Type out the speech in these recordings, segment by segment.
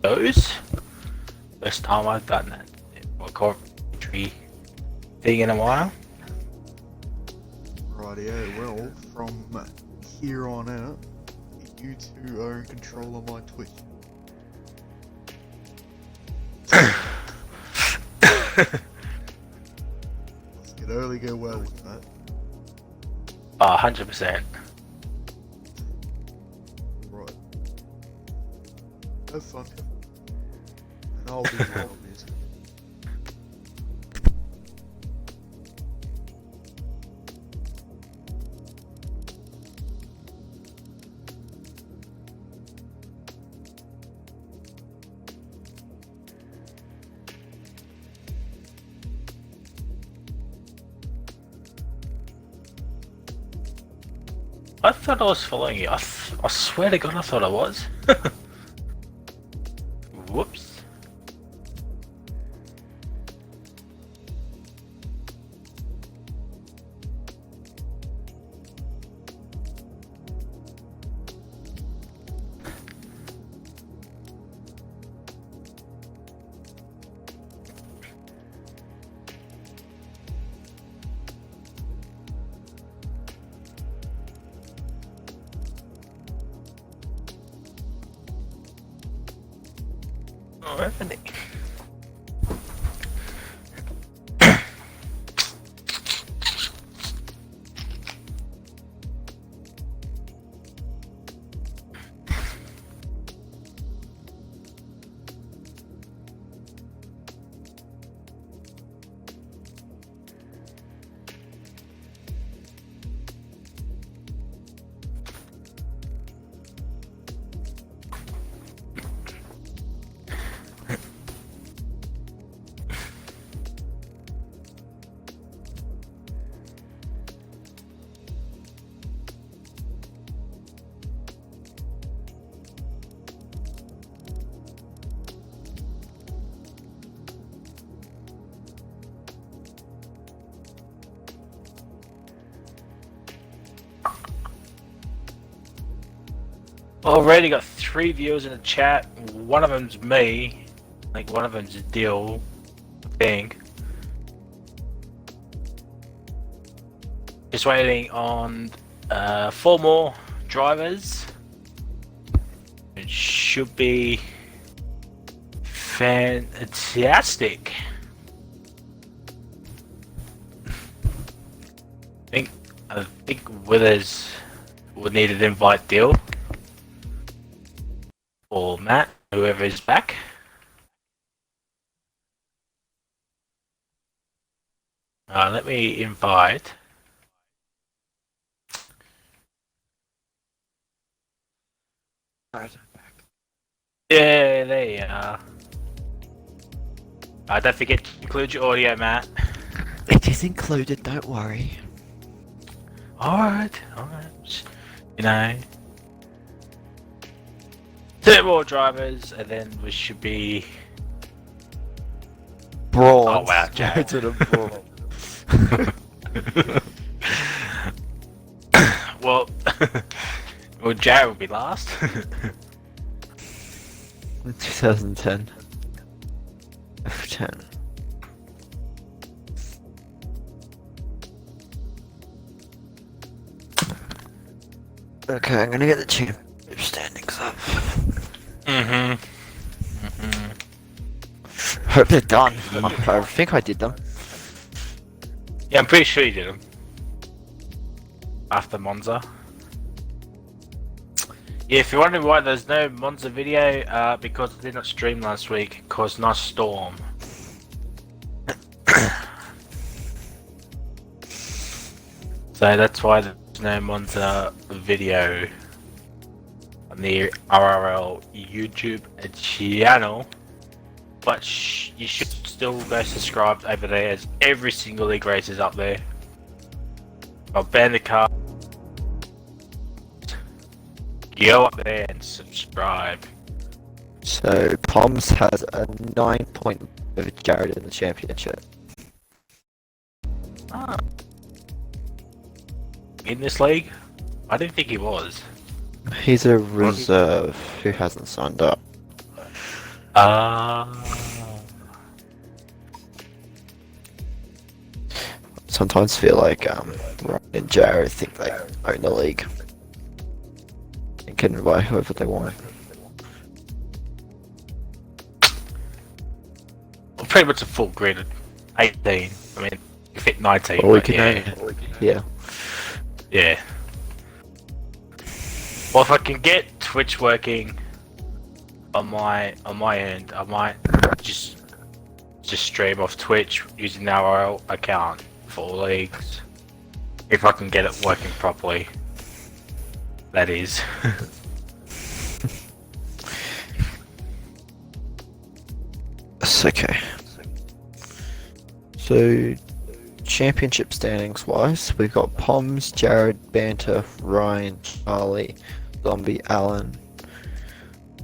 those. First time I've done that. Commentary thing in a while. Rightio, well, from here on out, you two are in control of my Twitch. It only go well with that. 100%. Right. Have fun. And I'll be your obvious. I thought I was following you. I swear to God, I thought I was. Whoops. Oh, Anthony. Already got 3 viewers in the chat. One of them's me. Like one of them's Dill. I think. Just waiting on 4 more drivers. It should be fantastic. I think Withers would need to invite Dill. Or Matt, whoever is back. Let me invite. Yeah, there you are. Don't forget to include your audio, Matt. It is included, don't worry. Alright. You know. 2 more drivers, and then we should be... Bronze. Oh wow, Jared. To the bronze. well, Jared will be last. 2010. F10. Okay, I'm gonna get the championship standings up. Hope they're done. I think I did them. Yeah, I'm pretty sure you did them. After Monza. Yeah, if you're wondering why there's no Monza video, because I did not stream last week, it caused a nice storm. So that's why there's no Monza video on the RRL YouTube channel. But you should still go subscribed over there, as every single league race is up there. I'll ban the car. Go up there and subscribe. So Poms has a 9 point over Jared in the championship. Ah. In this league? I didn't think he was. He's a reserve who hasn't signed up. Sometimes feel like Ryan and Jared think they own the league and can invite whoever they want. Well, pretty much a full grid of 18. I mean, you fit 19. Or we but can yeah. Yeah. Well, if I can get Twitch working on my end, I might just stream off Twitch using the RL account for all leagues. If I can get it working properly, that is. That's okay. So, championship standings wise, we've got Poms, Jared, Banter, Ryan, Charlie, Zombie, Alan,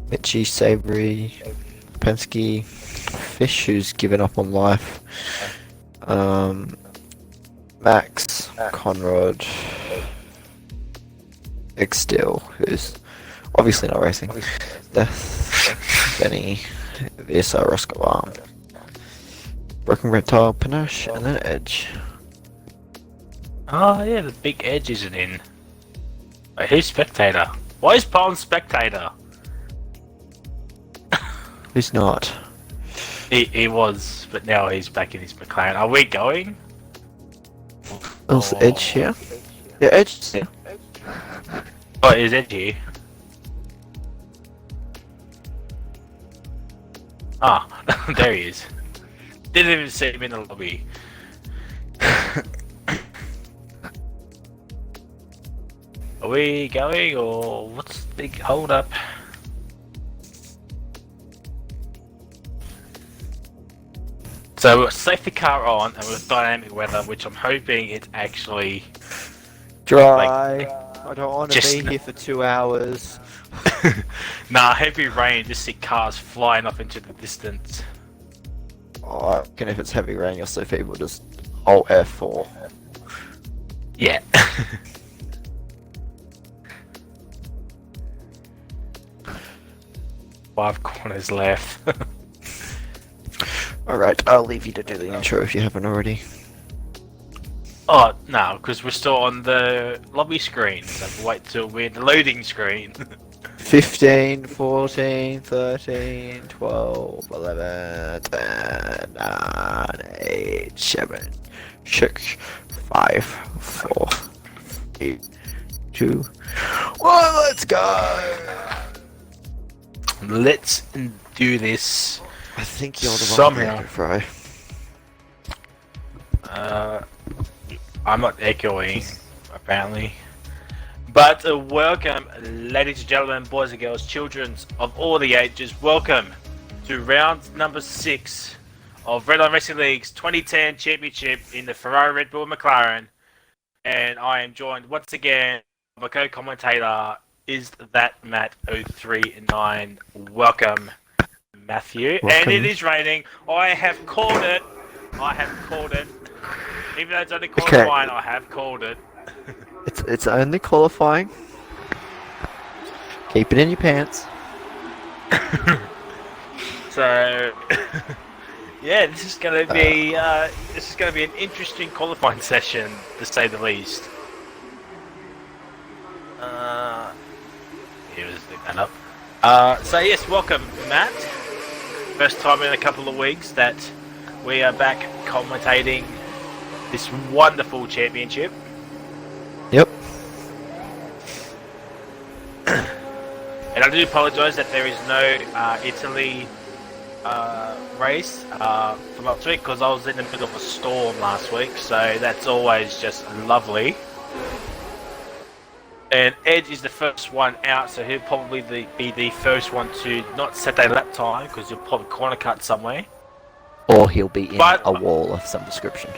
Mitchie, Savory, Penske, Fish, who's given up on life, Max, Conrad, Xsteel, who's obviously not racing, Death, Benny, VSR, Roscoe, Broken Reptile, Panache, and then Edge. Oh yeah, the big Edge isn't in. Wait, who's spectator? Why is Paul spectator? Who's not? He was, but now he's back in his McLaren. Are we going? Else Edge here? Yeah, Edge is here. Oh, is Edge here? Ah, there he is. Didn't even see him in the lobby. Are we going, or what's the big hold up? So safety car on, and with dynamic weather, which I'm hoping it's actually Dry. I don't want to just- be here for 2 hours. nah, heavy rain. Just see cars flying off into the distance. Oh, I reckon if it's heavy rain, you'll see people just hold F4. Yeah. 5 corners left. Alright, I'll leave you to do the intro if you haven't already. Oh, no, because we're still on the lobby screen, so wait till we're in the loading screen. 15, 14, 13, 12, 11, 10, 9, 8, 7, 6, 5, 4, 3, 2, 1, let's go! Let's do this. I think you're the Somehow. one, Fry. I'm not echoing, apparently. But welcome, ladies and gentlemen, boys and girls, children of all the ages. Welcome to round number 6 of Redline Racing League's 2010 Championship in the Ferrari, Red Bull, McLaren. And I am joined once again by my co-commentator, Is That Matt 039. Welcome, Matthew. Welcome. And it is raining. I have called it. Even though it's only qualifying, I have called it. It's only qualifying. Keep it in your pants. So, yeah, this is going to be an interesting qualifying session, to say the least. Here was that up. So yes, welcome, Matt. First time in a couple of weeks that we are back commentating this wonderful championship. Yep. And I do apologise that there is no Italy race for last week, because I was in the middle of a storm last week, so that's always just lovely. And Edge is the first one out, so he'll probably be the first one to not set their lap time, because he'll probably corner cut somewhere. Or he'll be in But- a wall of some description.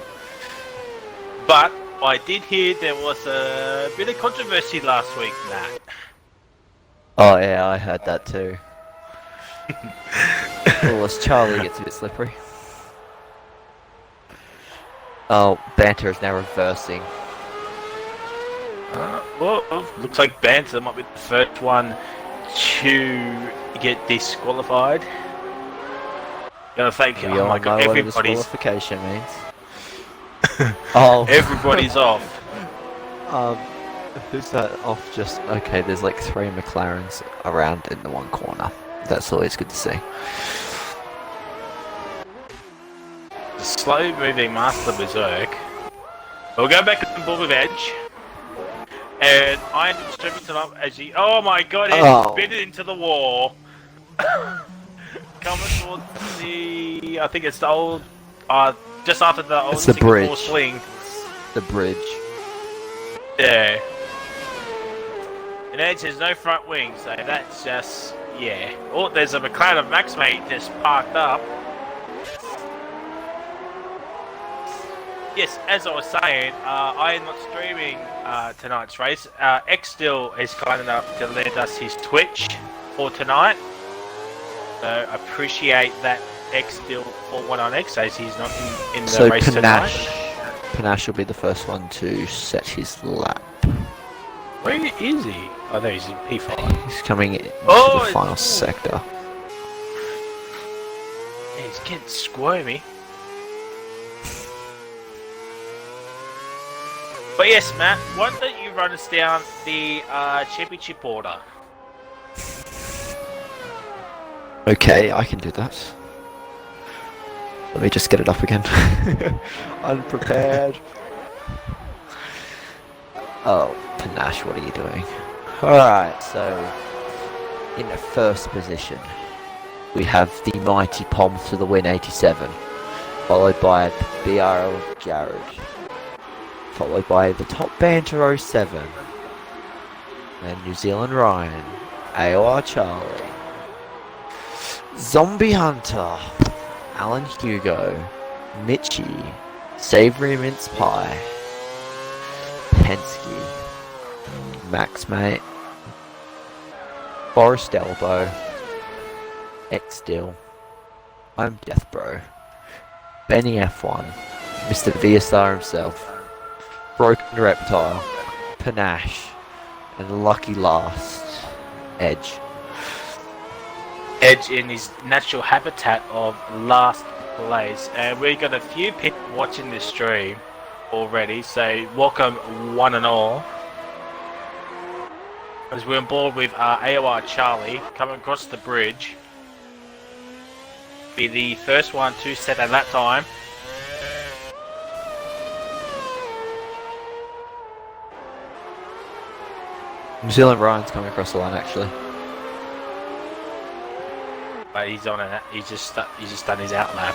But I did hear there was a bit of controversy last week, Matt. Oh yeah, I heard that too. Well, as Charlie gets a bit slippery. Oh, Banter is now reversing. Well, looks like Banter might be the first one to get disqualified. Gonna thank you. We Oh all my know god, what a everybody's disqualification means. Oh. everybody's off. Um, who's that off just... Okay, there's like 3 McLarens around in the one corner. That's always good to see. The slow moving Master Berserk. We'll go back on board with Edge. And I ended stripping tonight as he. Oh my god, Edge bit it into the wall. Coming towards the. I think it's the old. Just after the old It's the Singapore bridge. swing. The bridge. Yeah. And Edge has no front wing, so that's just. Yeah. Oh, there's a McLaren of Max mate just parked up. Yes, as I was saying, I am not streaming tonight's race. X still is kind enough to lend us his Twitch for tonight. So appreciate that X still for one on X as he's not in the race tonight. Panache will be the first one to set his lap. Where is he? Oh, there he's in P5. He's coming into Oh, the final sector. Yeah, he's getting squirmy. But yes, Matt, why don't you run us down the championship order? Okay, I can do that. Let me just get it up again. Unprepared. Oh, Panache, what are you doing? Alright, so in the first position we have the mighty Poms to the win 87, followed by BRL Jared, followed by the top banter 07, and New Zealand Ryan, AOR Charlie, Zombie Hunter, Alan Hugo, Mitchie, Savory Mince Pie, Penske, Max Mate, Forest Elbow, X Dill, I'm Death Bro, Benny F1, Mr. VSR himself, Broken Reptile, Panache, and lucky last, Edge. Edge in his natural habitat of last place, and we got a few people watching this stream already, so welcome one and all. As we're on board with AOR Charlie coming across the bridge, be the first one to set a lap time. New Zealand Ryan's coming across the line actually. But he's on it. He's just done his out lap.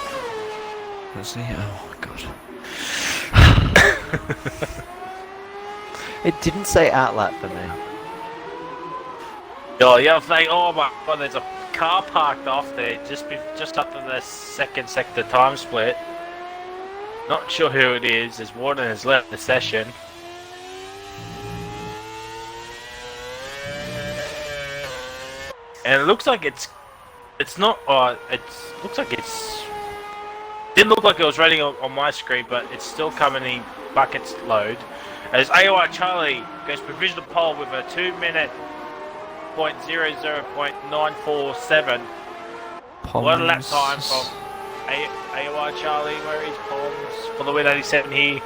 Is he? Oh my god. It didn't say outlap for me. Oh, the other thing. Oh my god, there's a car parked off there just after the second sector time split. Not sure who it is. As Warden has left the session. And it looks like it's not. It looks like it's. Didn't look like it was running on my screen, but it's still coming in buckets load. As AOR Charlie goes provisional pole with a 2-minute .00.947. What a lap time from AOR Charlie, where is Poms for the win 87 here.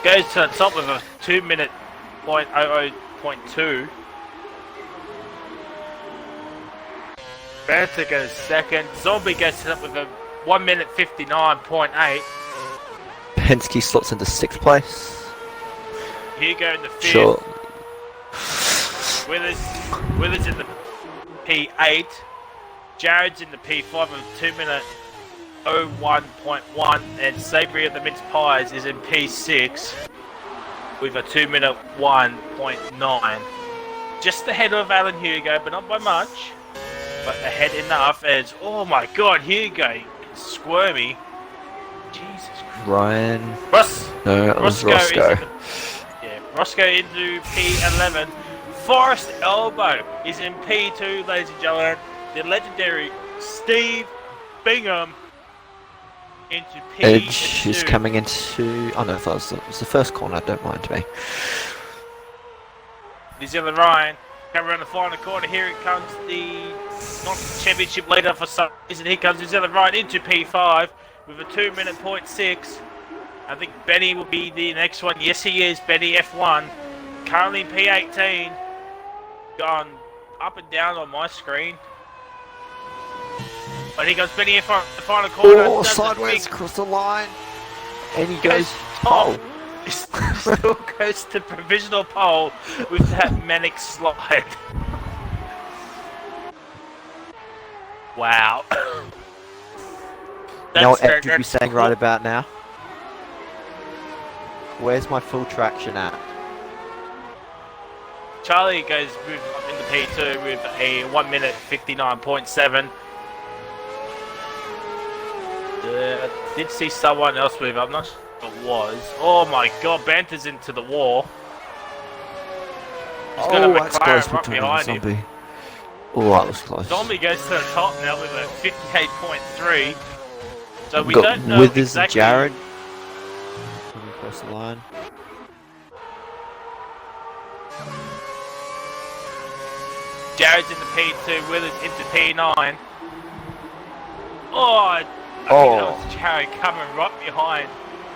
Goes to the top with a 2-minute .00.2. Banter goes second. Zombie goes up with a 1-minute 59.8. Penske slots into 6th place. Hugo in the 5th. Sure. Withers in the P8. Jared's in the P5 with 2-minute 01.1. And Savory of the Mince Pies is in P6 with a 2-minute 1.9. Just ahead of Alan Hugo, but not by much. But ahead enough as, oh my god, Hugo, squirmy. Jesus Christ. Ryan. No, it was Roscoe. Roscoe into P11. Forest Elbow is in P2, ladies and gentlemen. The legendary Steve Bingham into P2. Edge is coming into... Oh no, it was the first corner, don't mind me. New Zealand Ryan coming around the final corner. Here it comes the not the championship leader for some reason. Here comes his other right into P5 with a 2-minute .6. I think Benny will be the next one. Yes, he is. Benny F1. Currently in P18. Gone up and down on my screen. But here goes Benny F1 the final corner. Oh, sideways across the line. And he goes, oh. Still goes to provisional pole with that manic slide. Wow. You know what Ed should be saying right about now? Where's my full traction at? Charlie goes move up into P2 with a 1 minute 59.7. Did see someone else move. I'm not sure what it was. Oh my god, Banter's into the wall. He's got a McLaren right behind him. Oh, that was close. Zombie goes to the top now with a 58.3. So we got don't know Withers exactly. and Jared coming across the line. Jared's in the P2, Withers into P9. Oh, I think that was Jared coming right behind.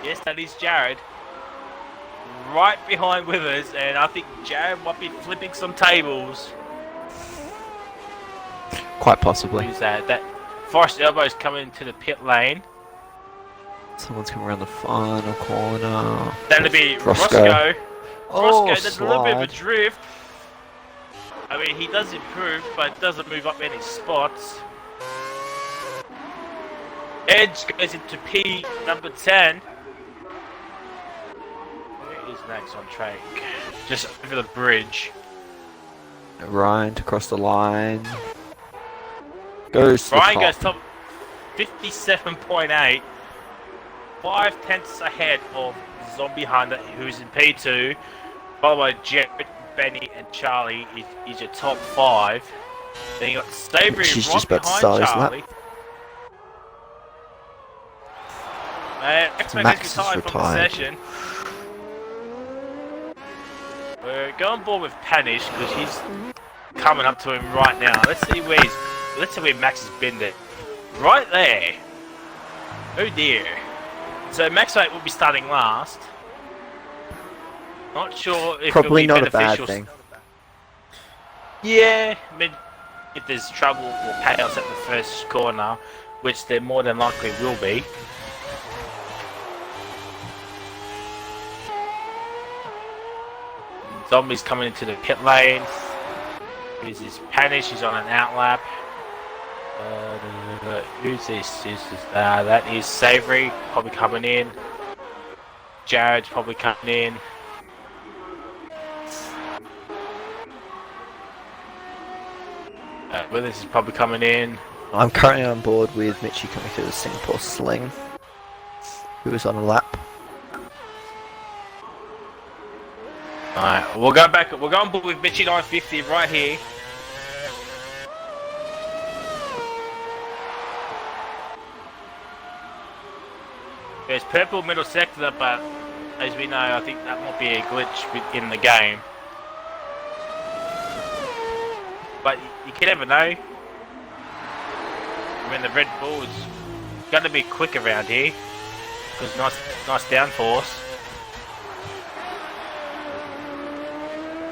Yes, that is Jared. Right behind Withers, and I think Jared might be flipping some tables. Quite possibly. Who's that? That Forrest Elbow's coming into the pit lane. Someone's coming around the final corner. That'll be Roscoe. Roscoe. Oh, Roscoe, there's a little bit of a slide. drift. I mean, he does improve, but doesn't move up any spots. Edge goes into P number 10. Where is next on track? Just over the bridge. Ryan to cross the line. Goes to Ryan the goes top. top 57.8. 5 tenths ahead of Zombie Hunter, who's in P2. By the way, Jared, Benny, and Charlie is your top 5. Then you got Savory She's right just about to behind start his Charlie. Max is retired from the session. We're going board with Panish because he's coming up to him right now. Let's see where Max has been there. Right there. Oh dear. So Max will be starting last. Not sure if Probably it'll be not a bad beneficial. thing. Yeah, I mean, if there's trouble or chaos at the first corner, which there more than likely will be. Zombie's coming into the pit lane. Here's his Panish, he's on an outlap. Who's this? That is Savory, probably coming in. Jared's probably coming in. Withers is probably coming in. I'm currently on board with Mitchie coming through the Singapore Sling, who was on a lap. Alright, we'll go back. We're going with Mitchie 950 right here. There's purple middle sector, but as we know, I think that might be a glitch within the game. But you can never know. I mean, the Red Bull is going to be quick around here because nice downforce.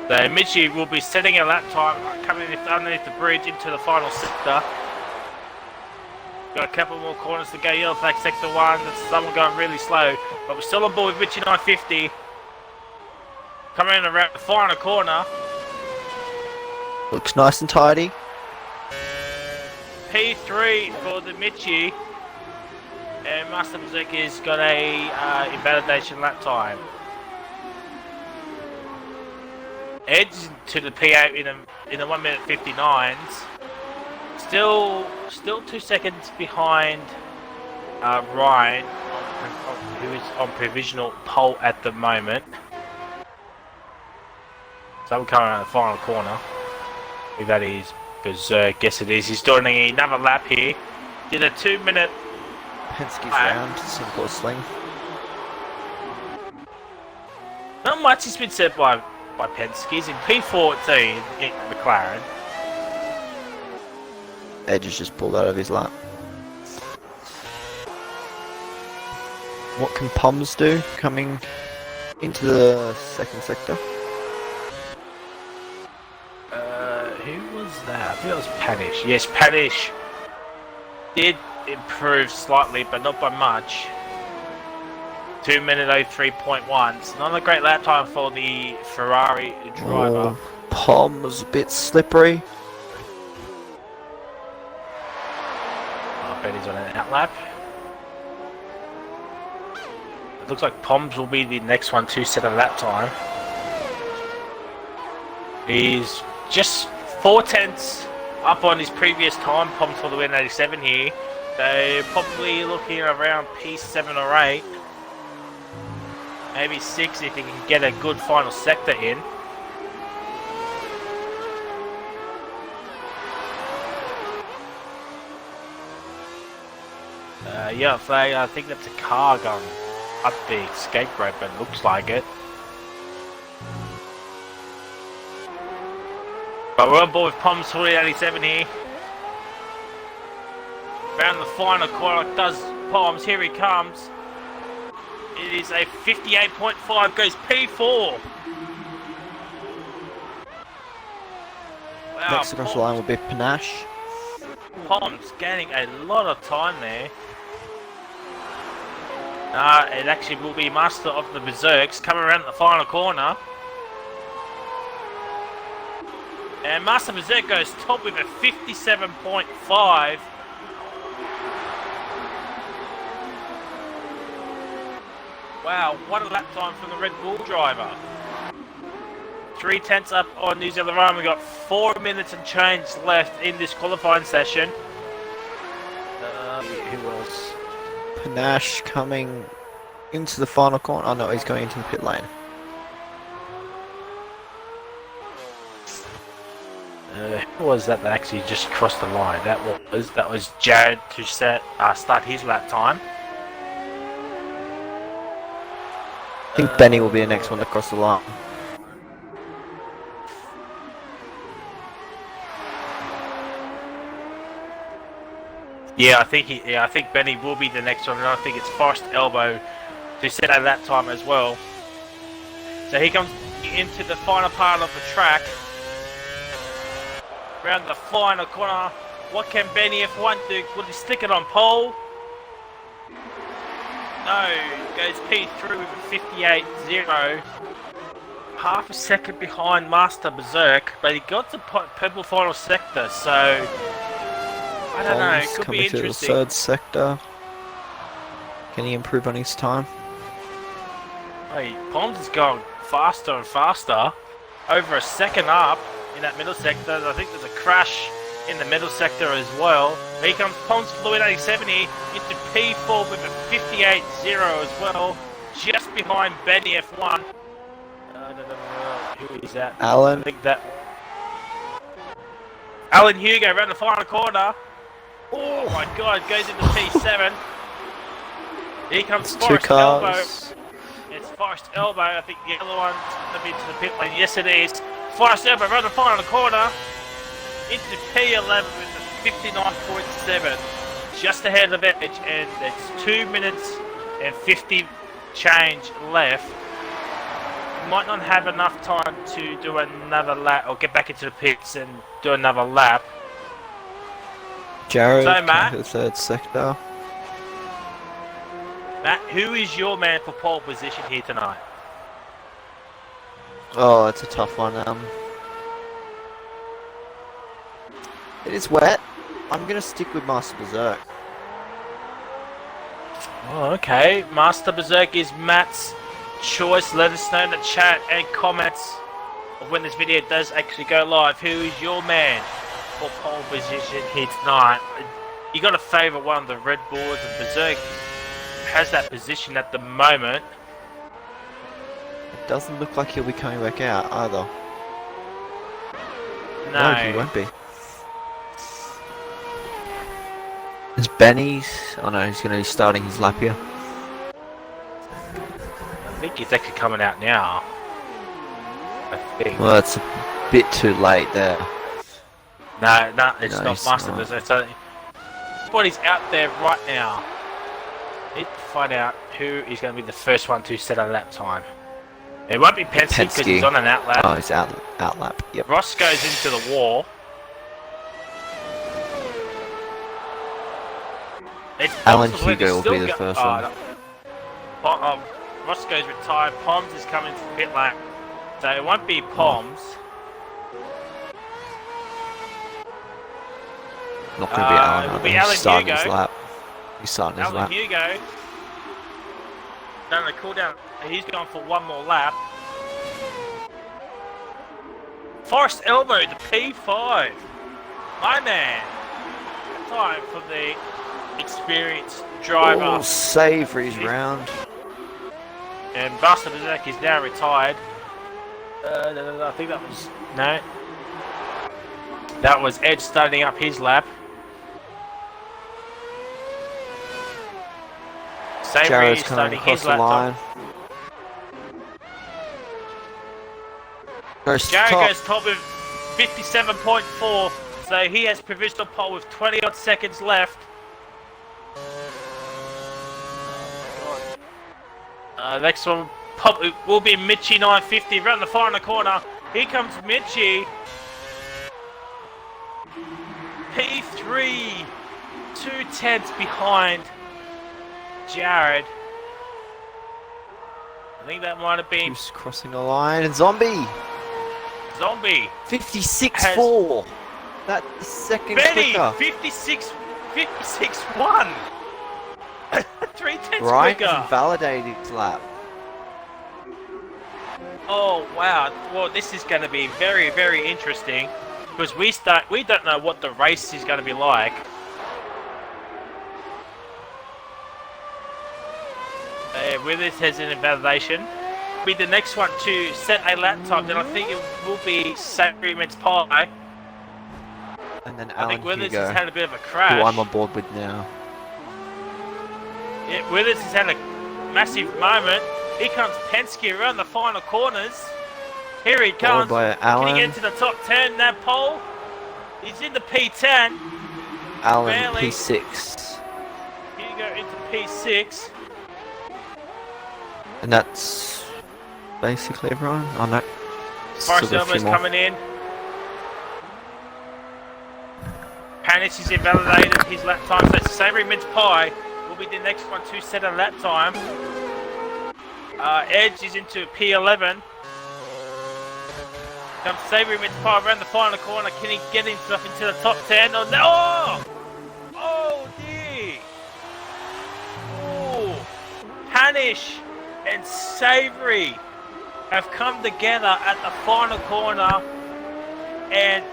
So Mitchie will be setting a lap time coming underneath the bridge into the final sector. Got a couple more corners to go. Yellow flag sector 1. That's someone going really slow, but we're still on board with Mitchie 950. Coming in around the final corner. Looks nice and tidy. P3 for the Mitchie. And Master Berserker's got a invalidation lap time. Edge to the P8 in the 1 minute 59s. Still 2 seconds behind Ryan, who is on provisional pole at the moment. So we're coming around the final corner. If that is Berserk, yes it is. He's doing another lap here. Did a 2 minute. Penske's round, Singapore Sling. Not much has been said by Penske. He's in P14 in McLaren. Edge has just pulled out of his lap. What can Poms do coming into the second sector? Who was that? I think it was Panish. Yes, Panish did improve slightly, but not by much. 2 minute 03.1. It's not a great lap time for the Ferrari driver. Oh, Pom was a bit slippery. I bet he's on an out lap. It looks like Poms will be the next one to set a lap time. He's just 4/10 up on his previous time, Poms for the win 87 here. So probably looking around P7 or 8. Maybe 6 if he can get a good final sector in. Yeah, I think that's a car going up the escape rope, but it looks like it. But we're on board with Poms 4087 here. Around the final corner does Poms, here he comes. It is a 58.5, goes P4. Wow, Next across the line will be Panache. Poms gaining a lot of time there. It actually will be Master of the Berserks coming around the final corner. And Master Berserk goes top with a 57.5. Wow, what a lap time from the Red Bull driver. 3/10 up on New Zealand Run. We've got 4 minutes and change left in this qualifying session. Who else? Panache coming into the final corner. Oh no, he's going into the pit lane. Who was that actually just crossed the line? That was Jared to start his lap time. I think Benny will be the next one to cross the line. Yeah, I think Benny will be the next one, and I think it's Forrest Elbow to set a lap time as well. So he comes into the final part of the track. Around the final corner, what can Benny F1 do? Will he stick it on pole? No, goes P3 with a 58.0. Half a second behind Master Berserk, but he got the purple final sector, so I don't know, it could be coming to the interesting. third sector. Can he improve on his time? Hey, Poms is going faster and faster. Over a second up in that middle sector. I think there's a crash in the middle sector as well. Here comes Poms for the win 80-70 into P4 with a 58.0 as well. Just behind Benny F1. Who is that? Alan. I think that. Alan Hugo around the final corner. Oh my god, goes into P7. Here comes It's Forrest two Elbow. cars. It's Forrest Elbow. I think the other one's going to be to the pit lane. Yes, it is. Forrest Elbow around the final corner. Into P11 with a 59.7. Just ahead of Edge, and it's 2 minutes and 50 change left. Might not have enough time to do another lap or get back into the pits and do another lap. Jared So, Matt? to the third sector. Matt, who is your man for pole position here tonight? Oh, it's a tough one. It is wet. I'm gonna stick with Master Berserk. Oh, okay. Master Berserk is Matt's choice. Let us know in the chat and comments of when this video does actually go live. Who is your man for pole position here tonight? You got to favour one of the Red Bulls, and Berserk has that position at the moment. It doesn't look like he'll be coming back out either. No, he No. won't be. It's Benny's. Oh no, he's gonna be starting his lap here. I think he's actually coming out now. I think. Well, it's a bit too late there. No, it's No, not it's Master. not. It's only... Everybody's out there right now. Need to find out who is going to be the first one to set a lap time. It won't be Penske because he's on an outlap. Oh, it's outlap. Yep. Ross goes into the wall. It's Alan possible Hugo he's will still be the first one. No. Ross goes retired. Poms is coming to the pit lane. So it won't be Poms. Not going to be Alan. It'll be He's Alan starting Hugo. his lap. He's starting his Alan lap. Hugo. Done the cool down. He's going for one more lap. Forrest Elmo, the P5. My man. Time for the experienced driver. Oh, Savory's round. And Buster Bezek is now retired. I think that was... No. That was Edge starting up his lap. Savory Jared's is coming starting across his the lap. line. Goes to Jared top. goes top with 57.4, so he has provisional pole with 20 odd seconds left. Next one will be Mitchie 950 around the final corner. Here comes Mitchie. P3, 2/10 behind Jared. I think that might have been Who's crossing the line? And Zombie. Zombie. 56.4. That is second Benny, quicker. 56.1. 3/10 Ryan quicker. validated his lap. Oh wow! Well, this is going to be very, very interesting because we don't know what the race is going to be like. Withers has an invalidation. Be the next one to set a lap time. Then I think it will be Savory Mince Pie. And then I Alan think Withers Hugo, has had a bit of a who crash. I'm on board with now. Yeah, Withers has had a massive moment. Here comes Penske around the final corners. Here he Followed comes. by Can Alan. he get into the top 10? That pole. He's in the P10. Alan barely. P6. Hugo into P6. And that's basically everyone on that. Forrest Elmo's coming in. Panic is invalidated his lap time. So Savory Mince Pie will be the next one to set a lap time. Edge is into P11. Comes Savory Mince Pie around the final corner. Can he get himself into the top 10? Oh no! Oh dear! Oh, Panish and Savory have come together at the final corner, and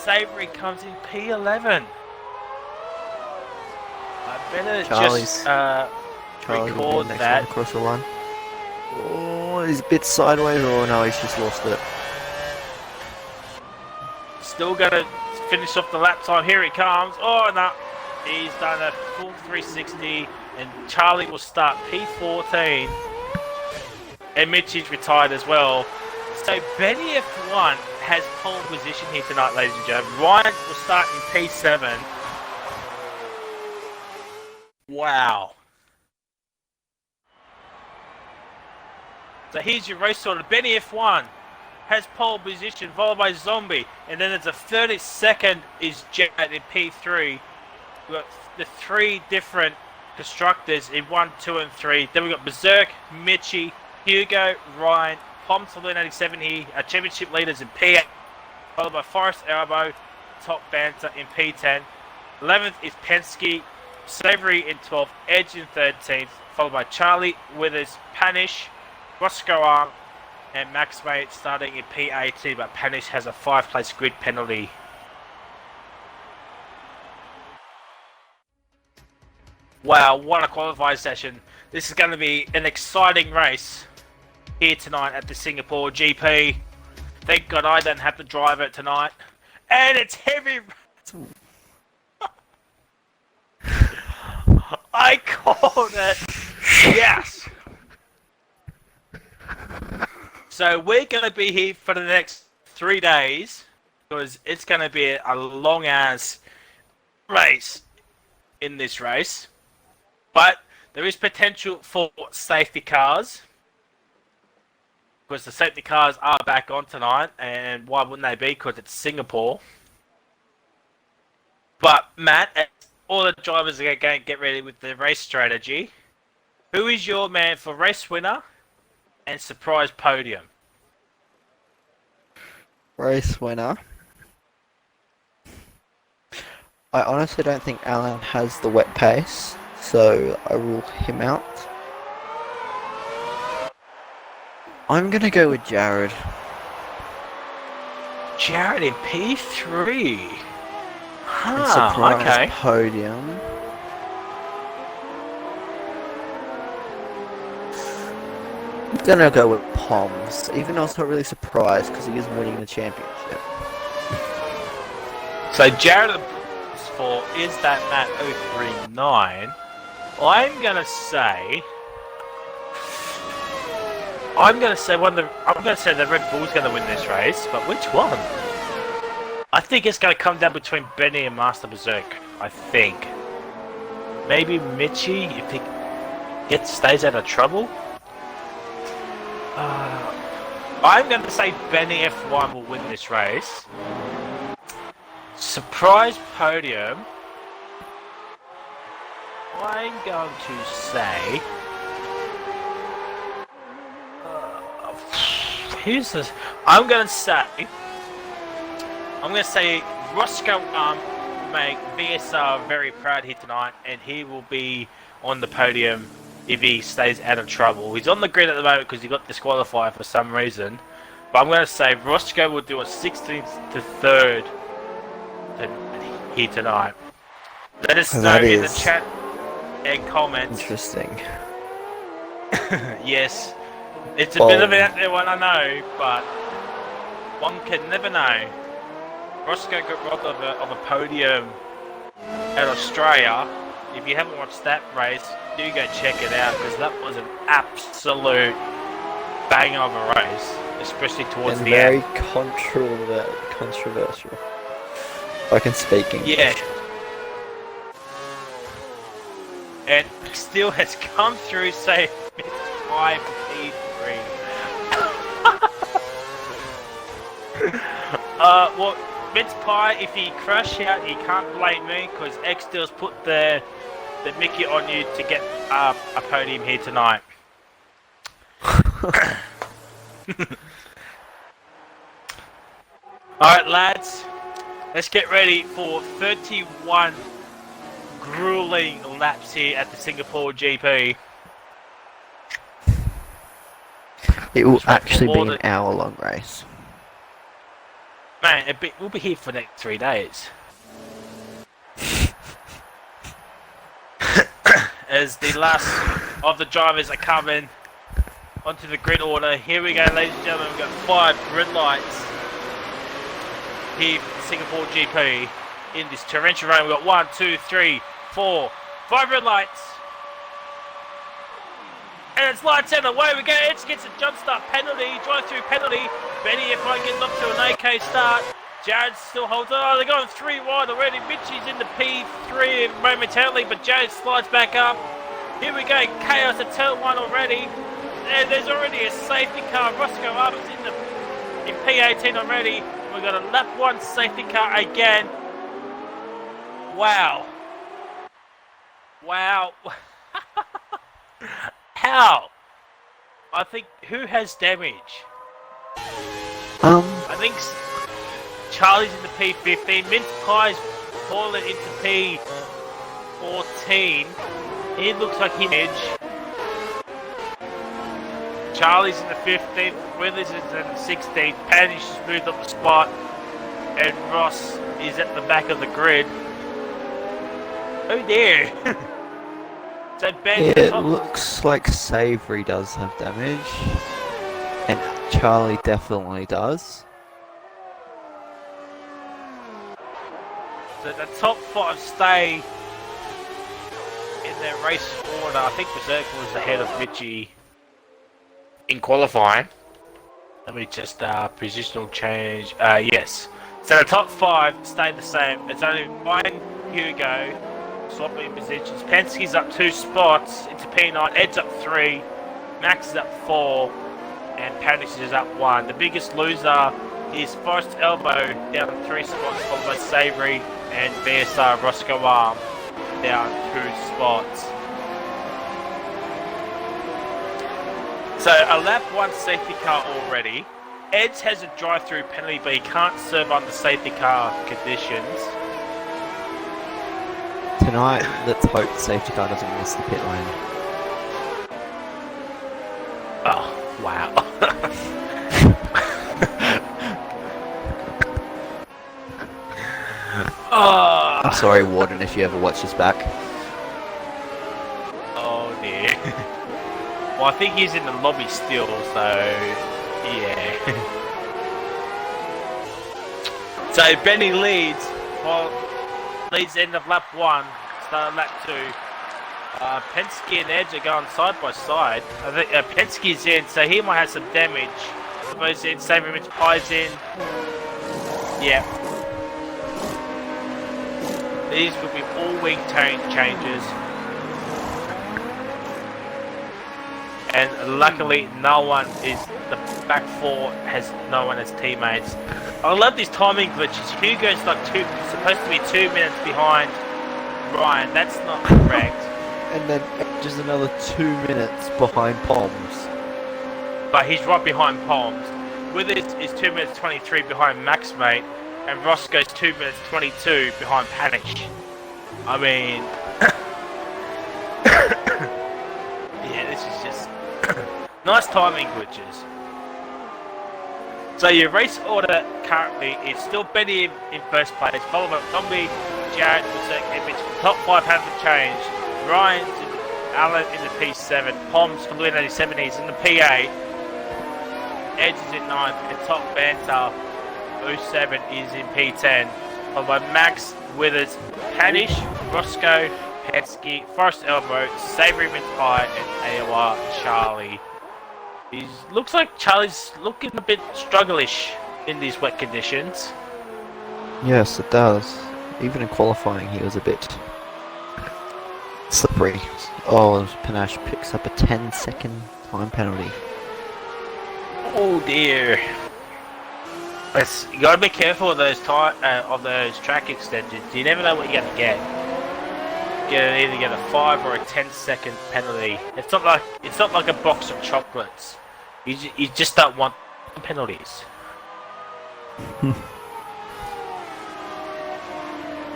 Savory comes in P11. I better Charlie's just record next that. one across the line. Oh, he's a bit sideways. Oh no, he's just lost it. Still gonna finish off the lap time. Here it comes. Oh no, he's done a full 360, and Charlie will start P14. And Mitch is retired as well. So Benny F1 has pole position here tonight, ladies and gentlemen. Ryan will start in P7. Wow. So here's your race order. Benny F1 has pole position, followed by Zombie. And then there's a 32nd is Jared in P3. We've got the three different constructors in 1, 2, and 3. Then we've got Berserk, Mitchie, Hugo, Ryan, Poms for 87 here, our championship leaders in P8, followed by Forrest Elbow, Top Banter in P10. 11th is Penske, Savory in 12th, Edge in 13th, followed by Charlie, Withers, Panish, Roscoe Arm, and Max Mate starting in P18, but Panish has a 5-place grid penalty. Wow, what a qualifying session. This is going to be an exciting race here tonight at the Singapore GP. Thank God I don't have to drive it tonight. And it's heavy. I called it. Yes. So we're going to be here for the next 3 days. because it's going to be a long ass race in this race. But there is potential for safety cars. Because the safety cars are back on tonight, and why wouldn't they be? Because it's Singapore. But Matt, as all the drivers are going to get ready with the race strategy. Who is your man for race winner and surprise podium? Race winner. I honestly don't think Alan has the wet pace, so I rule him out. I'm gonna go with Jared. Jared in P3. And Huh, surprise okay. podium. I'm gonna go with Poms, even though I was not really surprised because he is winning the championship. So Jared for is that Matt 039. I'm gonna say the Red Bull's gonna win this race, but which one? I think it's gonna come down between Benny and Master Berserk. I think maybe Mitchie if he stays out of trouble. I'm gonna say Benny F1 will win this race. Surprise podium. I'm going to say. Who's this? I'm gonna say Roscoe will make VSR very proud here tonight, and he will be on the podium if he stays out of trouble. He's on the grid at the moment because he got disqualified for some reason. But I'm gonna say Roscoe will do a 16th to 3rd here tonight. Let us know in the chat and comments. Interesting. Yes, it's a bit of an out there one, I know, but one can never know. Roscoe got robbed of a podium at Australia. If you haven't watched that race, do go check it out because that was an absolute banger of a race, especially towards and the very end. controversial. I can speak English. Yeah. And still has come through, say, P3. Well, Vince Pie, if he crash out, he can't blame me because X-Steel's put the Mickey on you to get a podium here tonight. Alright, lads, let's get ready for 31 grueling laps here at the Singapore GP. It will actually be an hour-long race. Man, we'll be here for the next 3 days. As the last of the drivers are coming onto the grid order. Here we go, ladies and gentlemen. We've got 5 red lights here for the Singapore GP in this torrential rain. We've got 1, 2, 3, 4, 5 red lights. And it's lights out, away we go. Edge gets a jump start penalty, drive through penalty. Benny F1 getting up to an AK start. Jared still holds on. Oh, they're going 3 wide already. Mitchie's in the P3 momentarily, but Jared slides back up. Here we go, chaos at turn 1 already. And there's already a safety car. Roscoe up is in P18 already. We've got a lap 1 safety car again. Wow. Wow. How? I think who has damage? I think Charlie's in the P15. Mince Pie's fallen into P14. He looks like him edge. Charlie's in the 15th. Withers is in the 16th. Panish has moved up the spot. And Ross is at the back of the grid. Oh dear. So Ben, it looks like Savory does have damage. And Charlie definitely does. So the top 5 stay in their race order. I think Berserk was ahead of Mitchie in qualifying. Let me just positional change. Yes. So the top 5 stay the same. It's only Ryan, Hugo swapping positions. Penske's up 2 spots into P9. Ed's up 3. Max is up 4. And Panish is up 1. The biggest loser is Forrest Elbow down 3 spots, followed by Savory and VSR Roscoe Arm down 2 spots. So a lap 1 safety car already. Eds has a drive-through penalty, but he can't serve under safety car conditions. Tonight, let's hope the safety car doesn't miss the pit lane. Oh, wow. Oh. I'm sorry, Warden, if you ever watch this back. Oh dear. Well, I think he's in the lobby still, so yeah. So Benny leads. Well, leads end of lap 1, start of lap 2. Penske and Edge are going side by side. I think Penske's in, so he might have some damage. Suppose in, Saber Mitch Pie's in. Yeah. These will be all wing changes. And luckily no one is, the back 4 has no one as teammates. I love these timing glitches. Hugo's like supposed to be 2 minutes behind Ryan. That's not correct. And then just another 2 minutes behind Poms. But he's right behind Poms. Withers is 2 minutes 23 behind Max Mate. And Roscoe's 2 minutes 22 behind Panish. I mean... yeah, this is just... nice timing glitches. So your race order currently is still Benny in first place, followed by Zombie, Jared, and Mitch. Top 5 haven't changed. Ryan's in Alan in the P7, Poms for Louis 87, he's in the PA. Edge is in 9th, and Top Banter 07 is in P10. Followed by Max, Withers, Panish, Roscoe, Penske, Forrest Elbow, Savory Mince Pie, and AOR Charlie. Looks like Charlie's looking a bit strugglish in these wet conditions. Yes, it does. Even in qualifying, he was a bit slippery. Oh, Panache picks up a 10-second time penalty. Oh dear. You gotta be careful of those track extensions. You never know what you're gonna get. Either get a 5 or a 10-second penalty. It's not like a box of chocolates. You just don't want penalties.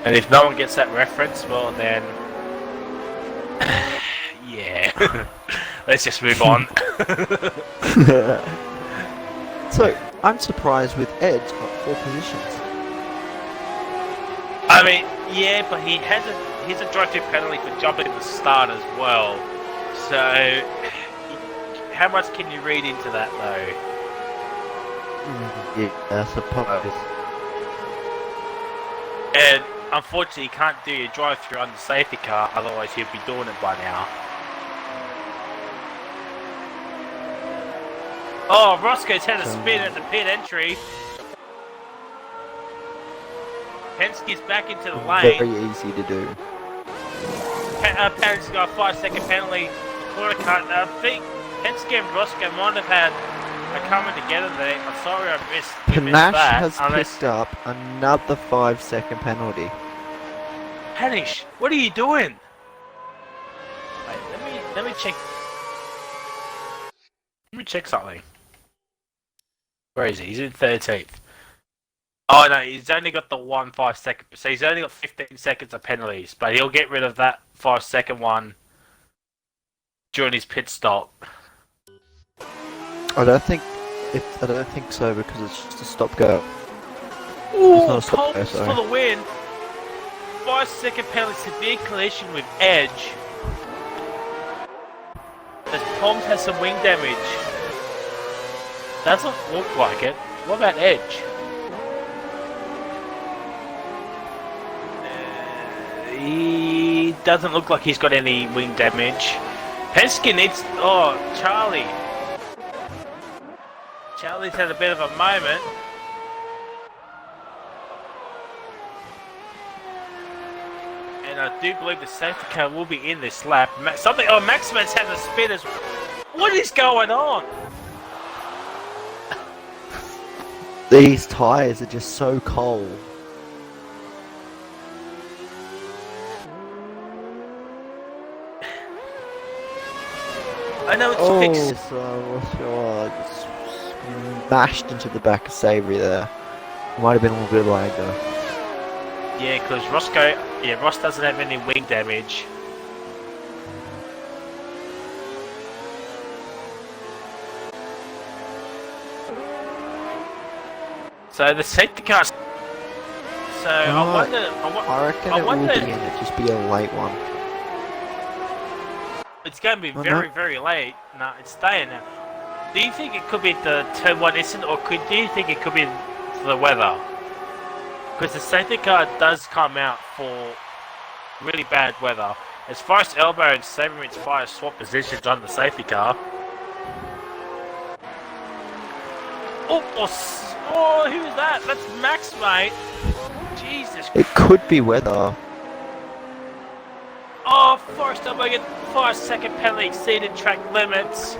And if no one gets that reference, well then, yeah. Let's just move on. So I'm surprised with Edge got 4 positions. I mean, yeah, but he's a drive-through penalty for jumping at the start as well. So, how much can you read into that, though? Yeah, I suppose. And unfortunately, you can't do your drive-through on the safety car, otherwise he'll be doing it by now. Oh, Roscoe's had a spin at the pit entry. Penske's back into the lane. Very easy to do. Penske got a 5-second penalty. I think Penske and Roscoe might have had a coming together there. I'm sorry I missed Panache that. has picked up another 5-second penalty. Panish, what are you doing? Wait, let me check. Let me check something. Where is he? He's in 13th. Oh no, he's only got the 1 5-second. So he's only got 15 seconds of penalties, but he'll get rid of that 5-second one during his pit stop. I don't think so because it's just a stop go. Ooh, not a stop Poms go, for the win. 5-second penalty, severe collision with Edge. As Poms has some wing damage. Doesn't look like it. What about Edge? He doesn't look like he's got any wing damage. Penske needs... Oh, Charlie. Charlie's had a bit of a moment. do believe the safety car will be in this lap. Maximus has a spin as well. What is going on? These tyres are just so cold. I know it's fixed. Just smashed into the back of Savory there. Might have been a little bit of lag though. Yeah, because Ross doesn't have any wing damage. So the safety car. So I reckon it will be in it, just be a late one. It's going to be very late. No, it's staying now. Do you think it could be the turn 1 incident, or do you think it could be the weather? Because the safety car does come out for really bad weather. As far as Elbow and Saberman's fire swap positions on the safety car. Oh, who's that? That's Max, mate. Jesus. It could be weather. Oh, Forrest Elbow get 5-second penalty exceeded track limits.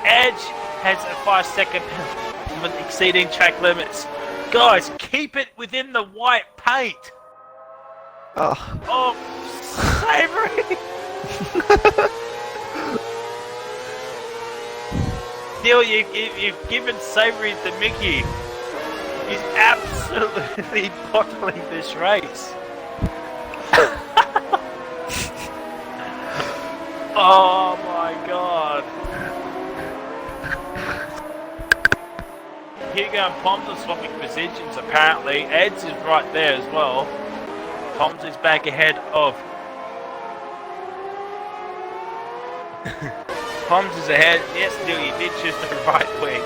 Edge has a 5-second penalty exceeding track limits. Guys, keep it within the white paint. Oh, Savory. Neil, you've given Savory the Mickey. He's absolutely bottling this race. Oh my god. Hugo and Poms are swapping positions apparently. Eds is right there as well. Poms is back ahead of... Poms is ahead. Yes, Neil, you did choose the right wing.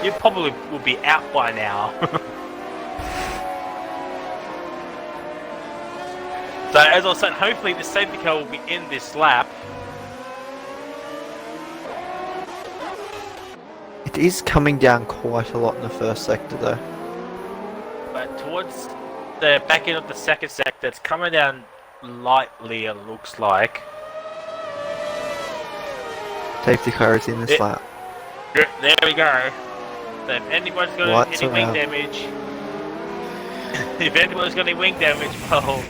You probably will be out by now. So as I was saying, hopefully the safety car will be in this lap. it is coming down quite a lot in the first sector though. But towards the back end of the second sector, it's coming down lightly, it looks like. Safety car is in this lap. There we go. So if anybody's got any wing damage, well,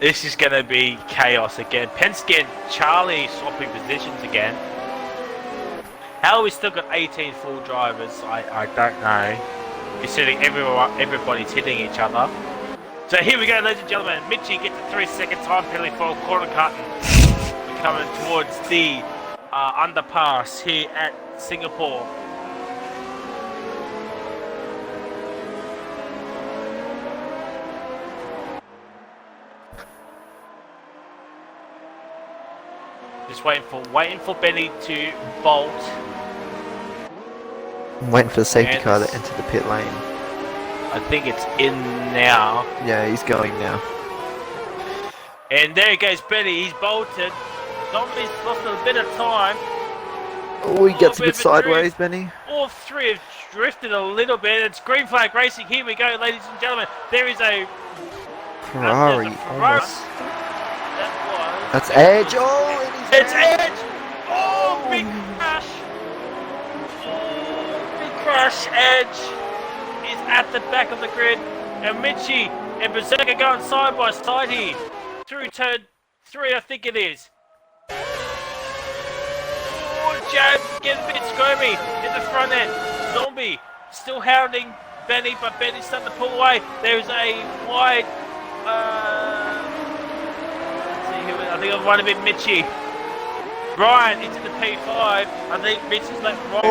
this is going to be chaos again. Penske and Charlie swapping positions again. How we still got 18 full drivers, I don't know. Considering everybody's hitting each other. So here we go, ladies and gentlemen. Mitchie gets a 3-second time penalty for a corner cutting. We're coming towards the underpass here at Singapore. Just waiting for Benny to bolt. I'm waiting for the safety car to enter the pit lane. I think it's in now. Yeah, he's going now. And there goes Benny, he's bolted. Zombie's lost a bit of time. Oh, he gets a bit sideways, Benny. All three have drifted a little bit. It's green flag racing. Here we go, ladies and gentlemen. There is a Ferrari. Almost. That's Edge. Oh, it's Edge. Oh, big crash. Oh, big crash. Edge is at the back of the grid. And Mitchie and Berserker going side by side here. Through turn 3, I think it is. Oh, Jared getting a bit squirmy in the front end. Zombie still hounding Benny, but Benny's starting to pull away. There's a wide... I think I might have been Mitchie. Ryan into the P5. I think Mitchie's left right.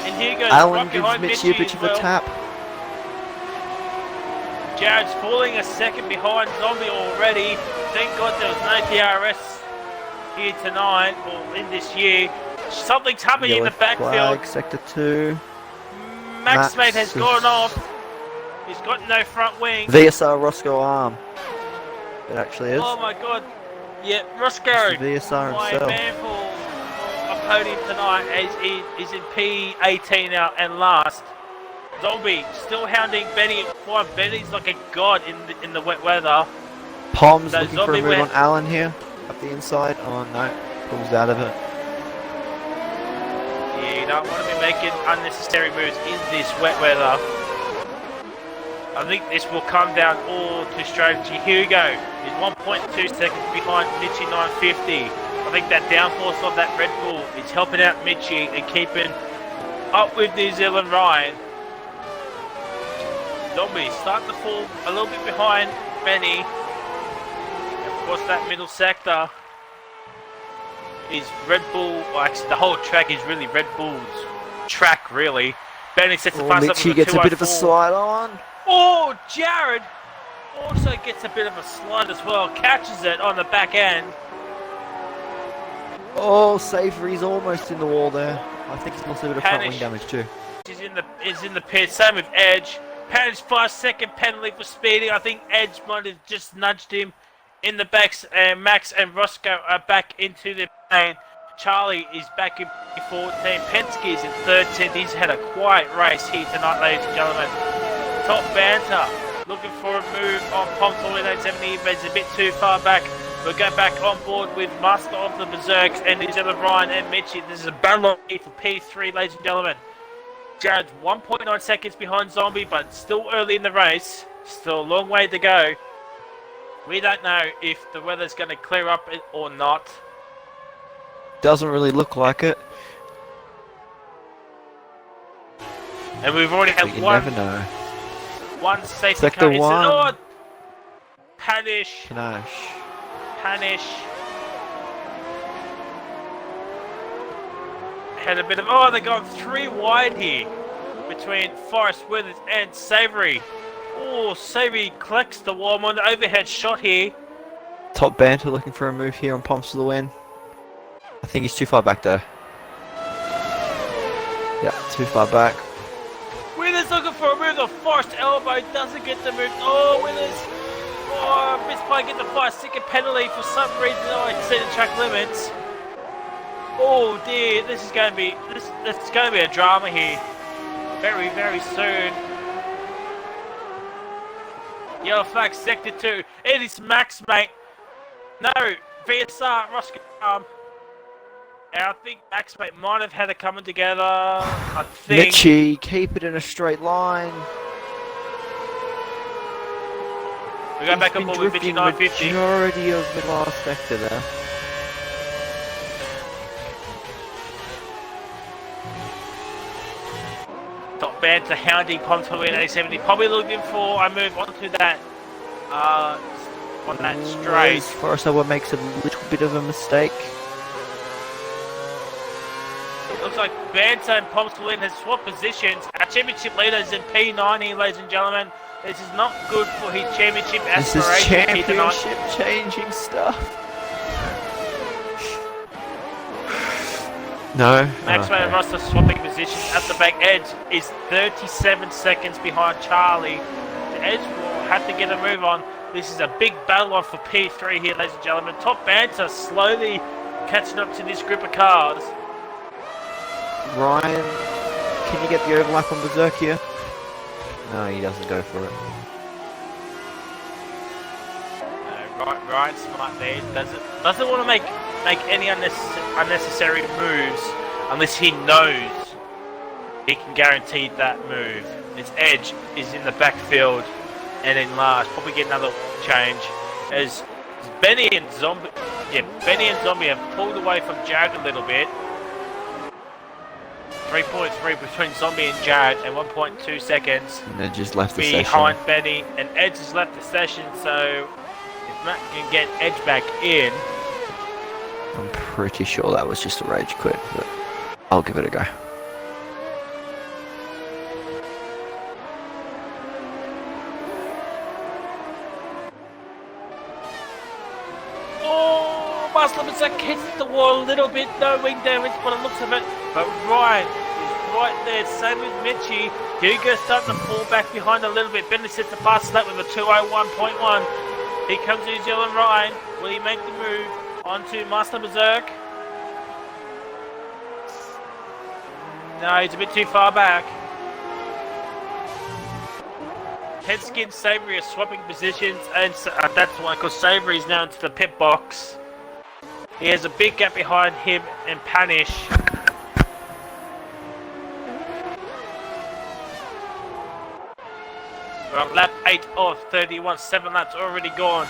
And here goes Alan right gives behind Mitchie a bit of a tap. Jared's falling a second behind Zombie already. Thank God there was no DRS here tonight, or in this year. Something's happening in the backfield. Flag, sector 2. Max Mate has gone off. He's got no front wing. VSR Roscoe arm. It actually is. Oh my God. Yeah, Roscoe, VSR my himself. man for a podium tonight, is in P18 now and last. Zombie still hounding Benny. Boy, Benny's like a god in the wet weather. Pom's So looking for a Zombie move went- on Allen here. Up the inside. Oh no. Pulls out of it. Yeah, you don't want to be making unnecessary moves in this wet weather. I think this will come down all to strategy. Here we go. He's 1.2 seconds behind Mitchie 950. I think that downforce of that Red Bull is helping out Mitchie and keeping up with New Zealand Ryan. Zombie starting to fall a little bit behind Benny. Of course, that middle sector is Red Bull. Well, actually, the whole track is really Red Bull's track, really. Benny sets the fast up Mitchie with gets a bit of a 204. slide on. Oh, Jared also gets a bit of a slide as well. Catches it on the back end. Oh, Savory's almost in the wall there. I think he's lost a bit of front wing Panish. damage too. Is in the pit. Same with Edge. Panish 5-second penalty for speeding. I think Edge might have just nudged him in the backs. And Max and Roscoe are back into the lane. Charlie is back in 14. Penske is in 13th. He's had a quiet race here tonight, ladies and gentlemen. Top banter. Looking for a move on Pom's 4870, but it's a bit too far back. We'll go back on board with Master of the Berserks and New Zealand Ryan and Mitchie. This is a battle for P3, ladies and gentlemen. Jared's 1.9 seconds behind Zombie, but still early in the race. Still a long way to go. We don't know if the weather's going to clear up or not. Doesn't really look like it. And we've already But had you one never know. safety Sector car. It's one. oh, Panish. Panache. Panish. Had a bit of... Oh, they're going 3 wide here. Between Forrest Withers and Savory. Oh, Savory collects the wall on the overhead shot here. Top banter looking for a move here on Pomps for the win. I think he's too far back though. Yeah, too far back. Withers looking for a move. The Forrest elbow doesn't get the move. Oh, Withers. Oh, missed by getting the 5-second penalty for some reason. Oh, I see the track limits. Oh dear, this is going to be this is going to be a drama here. Very, very soon. Yellow flag, sector 2. It is Max, mate. No, VSR, Roscoe. And I think Max, mate, might have had it coming together. I think. Mitchie, keep it in a straight line. We go back on board with Mitchie 950. Majority of the last sector there. Top banter hounding Pom's 4870. Probably looking for a move onto that on that straight. Forrest Elwood makes a little bit of a mistake. It looks like Banter and Pom's win has swapped positions. Our championship leader is in P90, ladies and gentlemen. This is not good for his championship This is aspirations here tonight. championship changing stuff. No. Maxwell and Ross are swapping positions at the back. Edge is 37 seconds behind Charlie. The Edge will have to get a move on. This is a big battle on for P3 here, ladies and gentlemen. Top Banter slowly catching up to this group of cars. Ryan, can you get the overlap on Berserk here? No, he doesn't go for it. Ryan smart there. Doesn't want to make any unnecessary moves unless he knows he can guarantee that move. His Edge is in the backfield and in last. Probably get another change as Benny and Zombie have pulled away from Jared a little bit. 3.3 between Zombie and Jared and 1.2 seconds And they just left the session. behind Benny, and Edge has left the session, so if Matt can get Edge back in. I'm pretty sure that was just a rage quit, but I'll give it a go. Oh, Muslim hits the wall a little bit, no wing damage by the looks of it, but Ryan is right there, same with Mitchie. Hugo starting to fall back behind a little bit. Benny sets the fast lap with a 201.1. Here comes New Zealand Ryan. Will he make the move onto Master Berserk? No, he's a bit too far back. Penske and Savory are swapping positions, and that's why, because Savory is now into the pit box. He has a big gap behind him and Panish. We're on lap 8 of 31, 7 laps already gone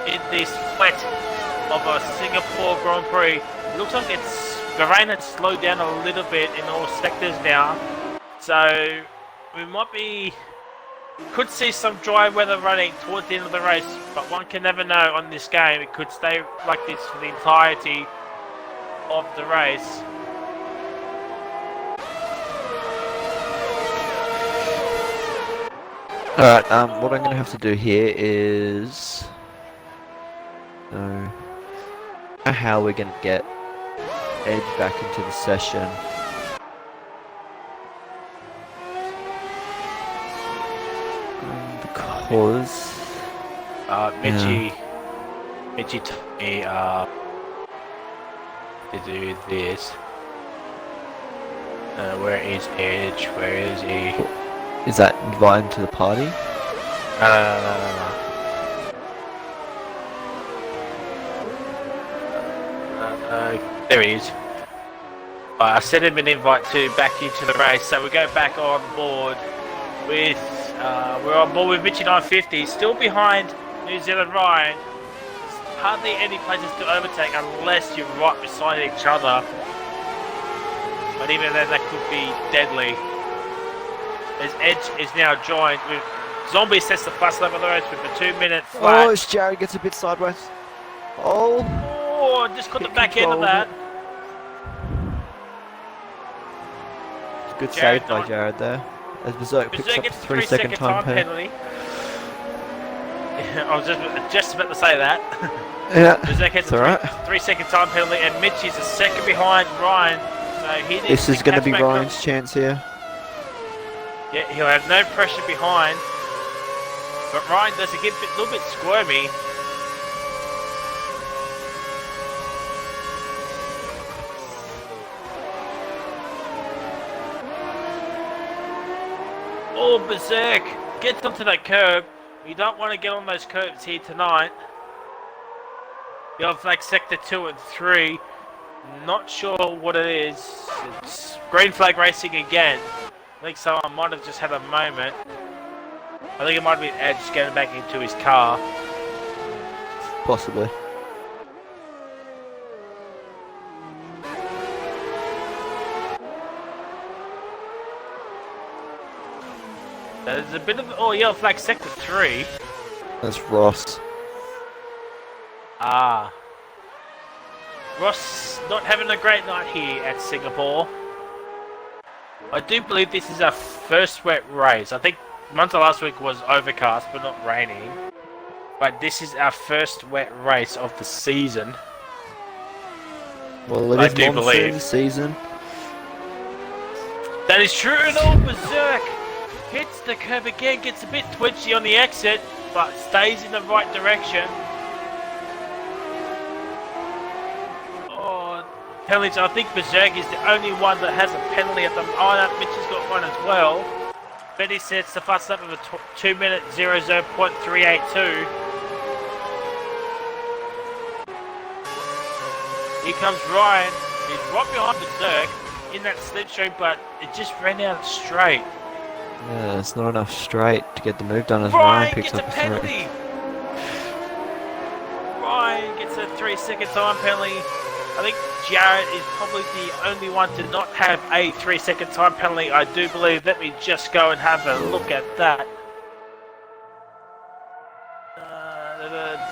in this wet of a Singapore Grand Prix. It looks like the rain has slowed down a little bit in all sectors now. So we could see some dry weather running towards the end of the race, but one can never know on this game. It could stay like this for the entirety of the race. Alright, what I'm gonna have to do here is... know how we're gonna get Ed back into the session. Because... Mitchie told me, to do this. Where is Edge? Where is he? Is that invite him to the party? No. There he is. I sent him an invite to back into the race, so we go back on board with we're on board with Mitchie 950, still behind New Zealand Ryan. There's hardly any places to overtake unless you're right beside each other. But even then, that could be deadly. As Edge is now joined with Zombie sets the fast lap of the race with a 2-minute flat. Oh, as Jared gets a bit sideways. Oh, just got the back end of that. Good Jared save by Jared there. As Berserk picks up a 3-second time penalty. I was just about to say that. Yeah, Berserk has a alright. 3-second time penalty, and Mitch is a second behind Ryan. So he needs This is going to be catch back Ryan's chance here. Yeah, he'll have no pressure behind. But Ryan does get a little bit squirmy. Oh, Berserk gets onto that curb. You don't want to get on those curbs here tonight. You're on flag sector 2 and 3. Not sure what it is. It's green flag racing again. I think someone might have just had a moment. I think it might have been Edge getting back into his car. Possibly. There's a bit of yellow flag sector 3. That's Ross. Ross not having a great night here at Singapore. I do believe this is our first wet race. I think Monza last week was overcast but not raining. But this is our first wet race of the season. Well, it I is do monsoon believe. season. That is true, and all Berserk hits the curb again, gets a bit twitchy on the exit, but stays in the right direction. Oh, penalties. I think Berserk is the only one that has a penalty at the moment. Oh, no, Mitch has got one as well. Betty sets the fast lap of a 2-minute 00.382. Here comes Ryan. He's right behind Berserk in that slipstream, but it just ran out straight. Yeah, it's not enough straight to get the move done as Ryan Ryan picks gets up a a penalty. 3. Ryan gets a 3-second time penalty. I think Jared is probably the only one to not have a 3-second time penalty, I do believe. Let me just go and have a look at that.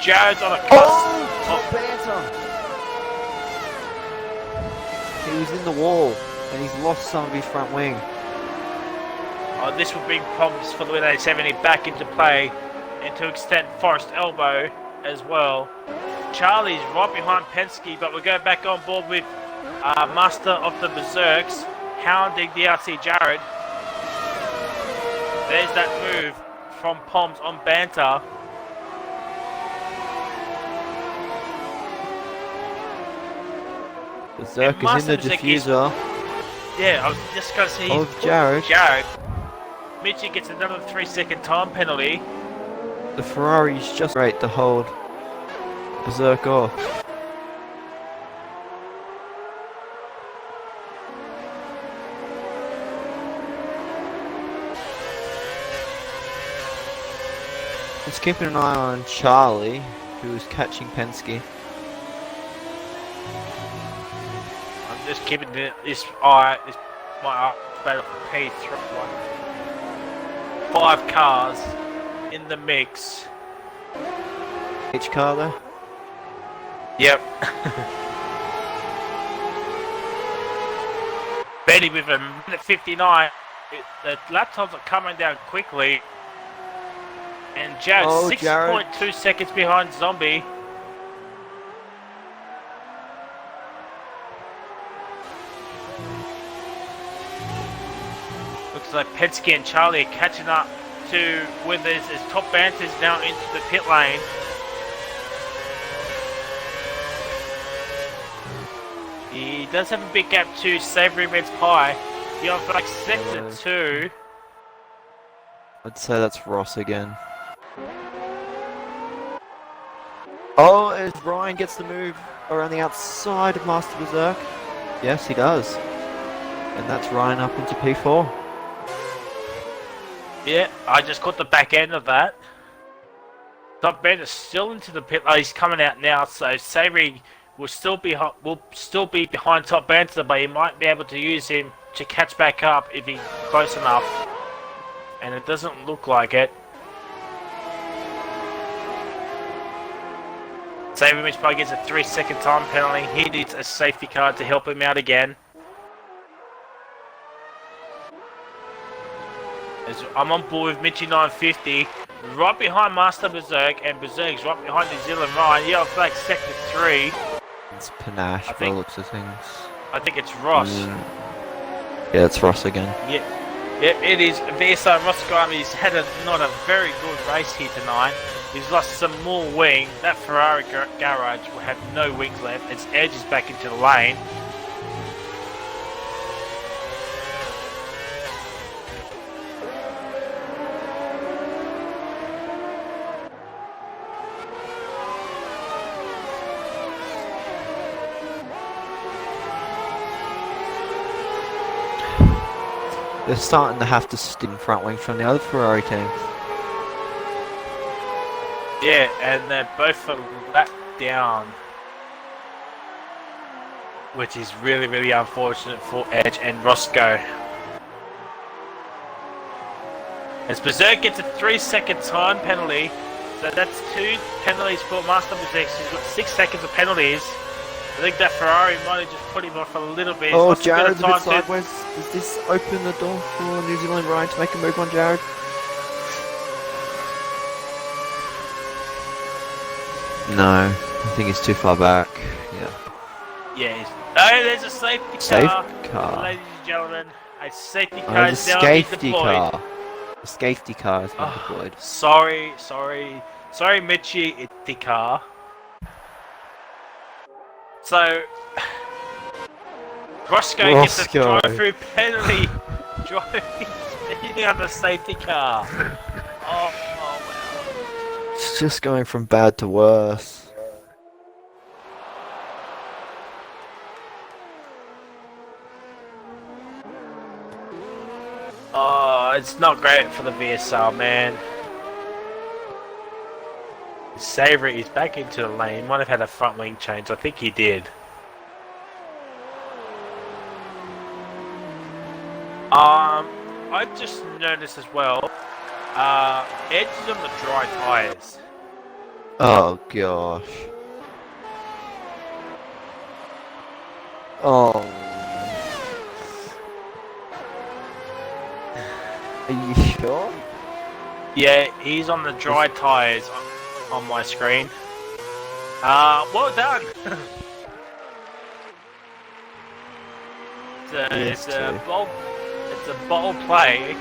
Jared's on a cusp. Oh, banter! He was in the wall, and he's lost some of his front wing. Oh, this will bring problems for the 870 back into play, and to extend Forest Elbow as well. Charlie's right behind Penske, but we go back on board with Master of the Berserks, hounding DRC Jared. There's that move from Poms on Banter. Berserk is in the diffuser Yeah, I was just going to say of Jared. Jared. Mitchie gets another 3-second time penalty. The Ferrari's just great to hold Berserk off. Just keeping an eye on Charlie, who is catching Penske. I'm just keeping this eye, my eye battle for P3. 5 cars in the mix. Each car there? Yep. Betty with a minute 59. The lap times are coming down quickly. And Jared, 6.2 seconds behind Zombie. Looks like Penske and Charlie are catching up to Withers as Top Banter's now into the pit lane. He does have a big gap to Savory Red's Pie. He on like sector 2. I'd say that's Ross again. Oh, as Ryan gets the move around the outside of Master Berserk. Yes, he does. And that's Ryan up into P4. Yeah, I just caught the back end of that. Top Banter's still into the pit. Oh, he's coming out now, so Savory will still be behind Top Banter, but he might be able to use him to catch back up if he's close enough. And it doesn't look like it. Savory Mitch probably gets a 3-second time penalty. He needs a safety car to help him out again. As I'm on board with Mitchie 950, right behind Master Berserk, and Berserk's right behind New Zealand Ryan. Yeah, I feel like sector 3. It's Panache by the looks of things. I think it's Ross. Yeah, it's Ross again. Yeah, it is. VSR Ross Grimey's had not a very good race here tonight. He's lost some more wing. That Ferrari garage will have no wings left. Its edge is back into the lane. They're starting to have to sting front wing from the other Ferrari team. Yeah, and they're both a lap down. Which is really, really unfortunate for Edge and Roscoe. As Berserk gets a 3-second time penalty. So that's 2 penalties for Master Berserk. He's got 6 seconds of penalties. I think that Ferrari might have just put him off a little bit. Oh, Jared's a bit sideways. Does this open the door for New Zealand Ryan to make a move on Jared? No, I think he's too far back. Yeah. Oh, there's a safety car. Ladies and gentlemen. A safety car is now deployed. The safety car has been deployed. Sorry, Mitchie, it's the car. So, Roscoe gets a drive-through penalty, driving on the safety car. Oh, wow. It's just going from bad to worse. Oh, it's not great for the VSR, man. Savory is back into the lane. Might have had a front wing change. I think he did. I've just noticed as well. Edge is on the dry tires. Oh gosh. Oh. Are you sure? Yeah, he's on the dry tires on my screen. Well done. It's a bold play.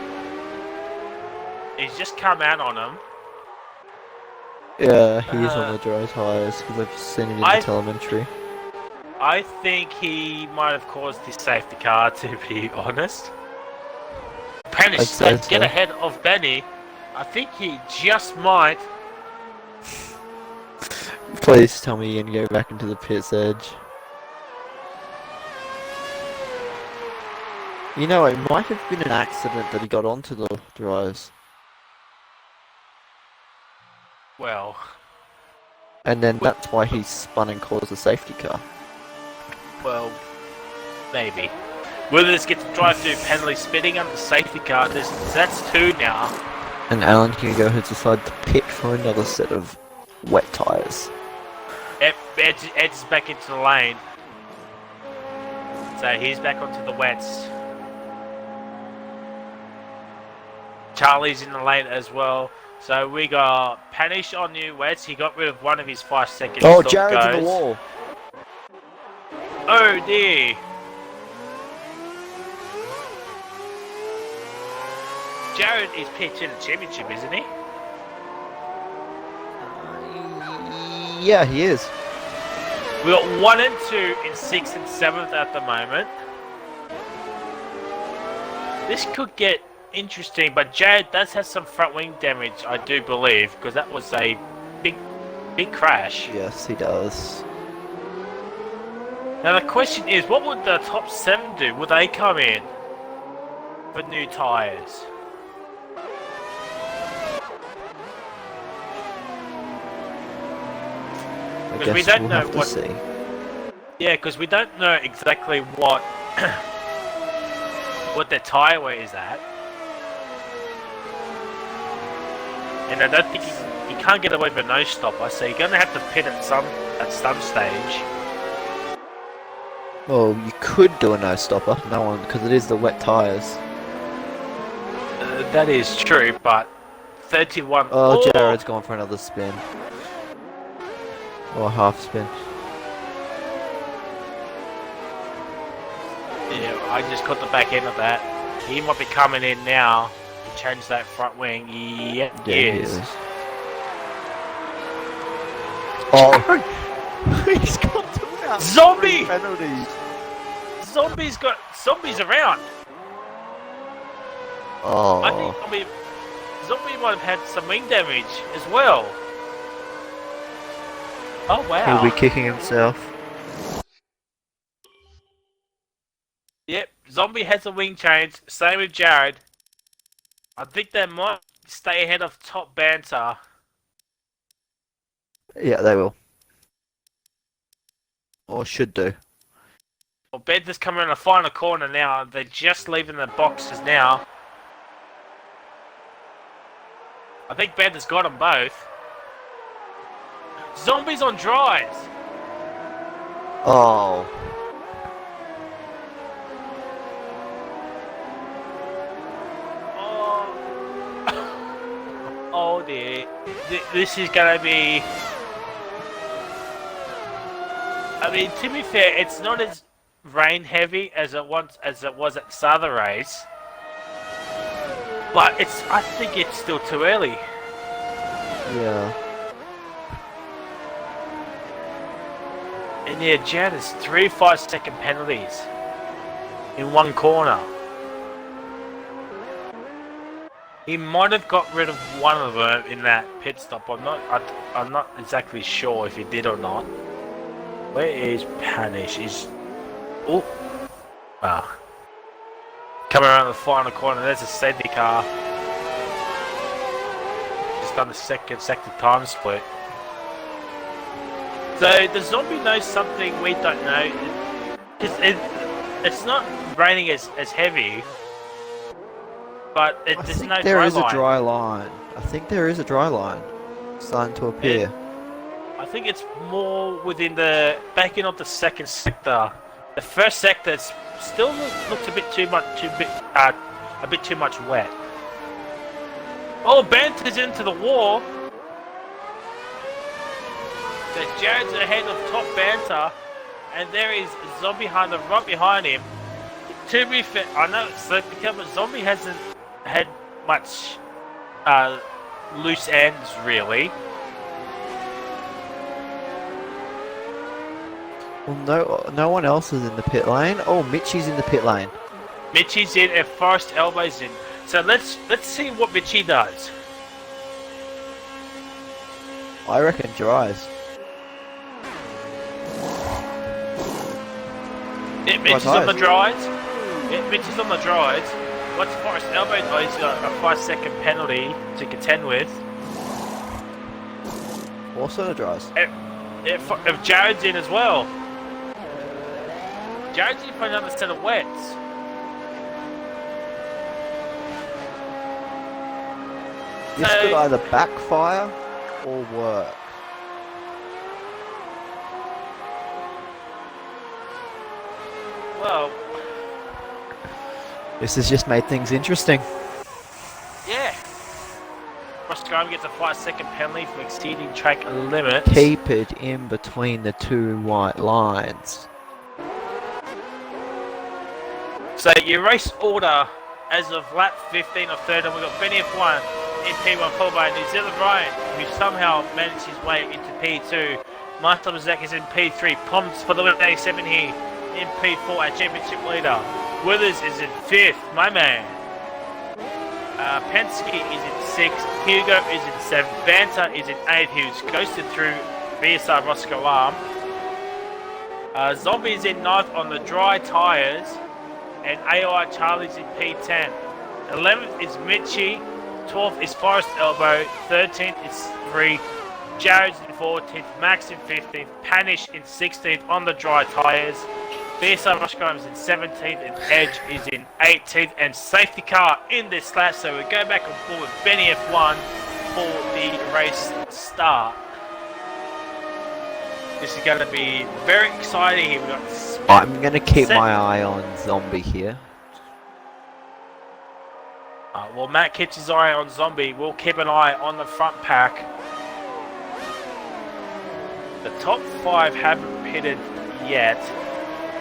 He's just come out on him. Yeah, he's on the dry tires because I've seen it in the telemetry. I think he might have caused the safety car, to be honest. Panish I'd say get so. ahead of Benny. I think he just might. Please tell me you're gonna go back into the pit's edge. You know, it might have been an accident that he got onto the dries. Well, And then that's why he spun and caused a safety car. well, maybe. Will this get to drive through penalty spinning under the safety car? That's 2 now. And Alan can go ahead decide to pit for another set of wet tyres. Ed's back into the lane. So he's back onto the wets. Charlie's in the lane as well. So we got Panish on new wets. He got rid of one of his 5 seconds. Oh, Jared's in the wall. Oh dear. Jared is pitching the championship, isn't he? Yeah, he is. We got 1 and 2 in 6th and 7th at the moment. This could get interesting, but Jared does have some front wing damage, I do believe, because that was a big crash. Yes, he does. Now the question is, what would the top 7 do? Would they come in for new tyres? I Because we guess don't we'll know have to what. see. Yeah, because we don't know exactly what what their tyre weight is at, and I don't think you can't get away with a no stopper, so you're gonna have to pit at some stage. Well, you could do a no stopper, no one, because it is the wet tyres. That is true, but 31. Oh, Jared's gone for another spin. Or a half spin. Yeah, I just caught the back end of that. He might be coming in now to change that front wing. Yeah, he is. Oh, he's got them out. Zombie! Penalties. Zombies around. Oh. I mean, Zombie might have had some wing damage as well. Oh wow. He'll be kicking himself. Yep, Zombie has a wing change. Same with Jared. I think they might stay ahead of top banter. Yeah, they will. Or should do. Well, Banter's coming around the final corner now. They're just leaving the boxes now. I think Banter's got them both. Zombies on dries. Oh. Oh dear. This is gonna be. I mean, to be fair, it's not as rain heavy as it was at the start of the race, but I think it's still too early. Yeah. And yeah, Jared has 3 5-second penalties in one corner. He might have got rid of one of them in that pit stop. I'm not exactly sure if he did or not. Where is Panish? Oh, coming around the final corner. There's a safety car. Just done the second time split. So the zombie knows something we don't know. It's not raining as heavy, but there's no There dry is a line. dry line. I think there is a dry line starting to appear. I think it's more within the back end of the second sector. The first sector still looks a bit too much wet. Oh, Banter's into the wall. So Jared's ahead of top Banter, and there is Zombie Hunter right behind him. To be fair, I know it's slightly covered, but Zombie hasn't had much loose ends really. Well, no one else is in the pit lane. Oh, Mitchie's in the pit lane. Mitchie's in and Forrest Elbow's in. So let's see what Mitchie does. I reckon dries. Yeah, Mitch is on the dries. Yeah, Mitch is on the dries. What's Forrest Elbow? Oh, he's got a 5-second penalty to contend with. Also the dries. If Jared's in as well. Jared's in for another set of wets. This could either backfire or work. Well, This has just made things interesting. yeah. Roscoe gets a 5-second penalty for exceeding track limits. Keep it in between the two white lines. So your race order as of lap 15 or 3rd, and we've got Benny F1 in P1 followed by New Zealand Ryan, who somehow managed his way into P2. Martin Zak is in P3. Poms for the win 87 here in P4, our championship leader. Withers is in 5th, my man. Penske is in 6th. Hugo is in 7th. Banter is in 8th, who's ghosted through VSR Roscoe Arm. Zombie is in 9th on the dry tyres. And AOR Charlie's in P10. 11th is Mitchie. 12th is Forrest Elbow. 13th is 3. Jared's in 14th. Max in 15th. Panish in 16th on the dry tyres. VSR Roscoe is in 17th. And Edge is in 18th. And safety car in this lap. So we go back and forth with Benny F1 for the race start. This is going to be very exciting here. We've got I'm going to keep my eye on Zombie here. Well, Matt keeps his eye on Zombie. We'll keep an eye on the front pack. The top 5 haven't pitted yet.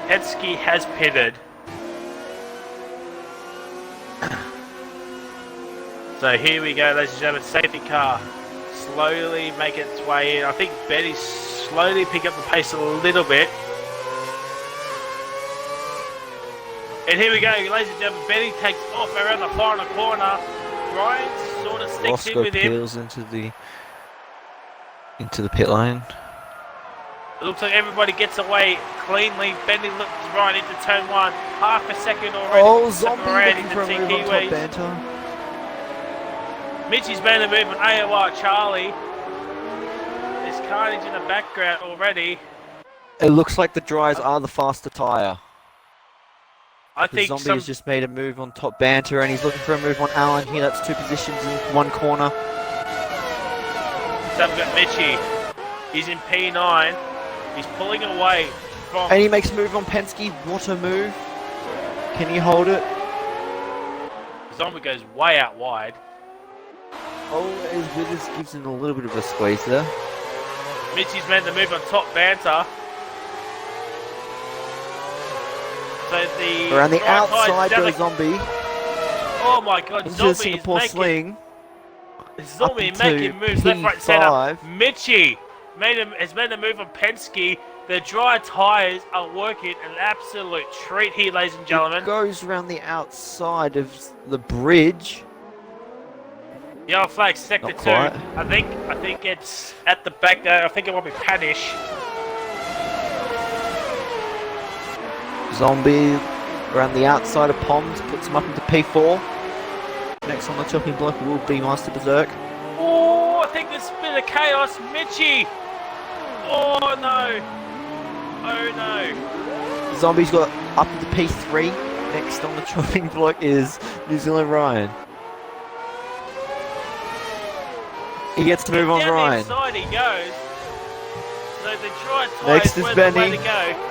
Penske has pitted. So here we go, ladies and gentlemen. Safety car slowly making its way in. I think Betty's slowly picking up the pace a little bit. And here we go, ladies and gentlemen. Betty takes off around the final corner. Ryan sort of sticks in Roscoe with him. peels into the pit lane. It looks like everybody gets away cleanly. Benny looks right into turn 1. Half a second already. Oh, Zombie looking for a T move on top banter. Mitchie's made a move on AOR Charlie. There's carnage in the background already. It looks like the dries are the faster tyre. I The think Zombie some... has just made a move on top banter and he's looking for a move on Alan here. That's 2 positions in 1 corner. So we've got Mitchie. He's in P9. He's pulling away from... And he makes a move on Penske. What a move. Can he hold it? Zombie goes way out wide. Oh, as Withers gives him a little bit of a squeeze there. Mitchie's made the move on top banter. So the... Around the right outside down goes the- Zombie. Oh my god, Into the Zombie is Singapore making... sling. Zombie Up into making moves left, right, centre. P5. Mitchie has made a move on Penske. The dry tyres are working an absolute treat here, ladies and gentlemen. It goes around the outside of the bridge. Yellow flag, sector Not 2. quite. I think it's at the back there. I think it might be Panish. Zombie around the outside of Poms, puts him up into P4. Next on the chopping block will be Master Berserk. Oh, I think there's a bit of chaos. Mitchie. Oh no. Oh no. Zombie's got up into P3. Next on the chopping block is New Zealand Ryan. He gets to move on Down Ryan. the inside he goes. So the dry tyres Next is were the way Benny. to go.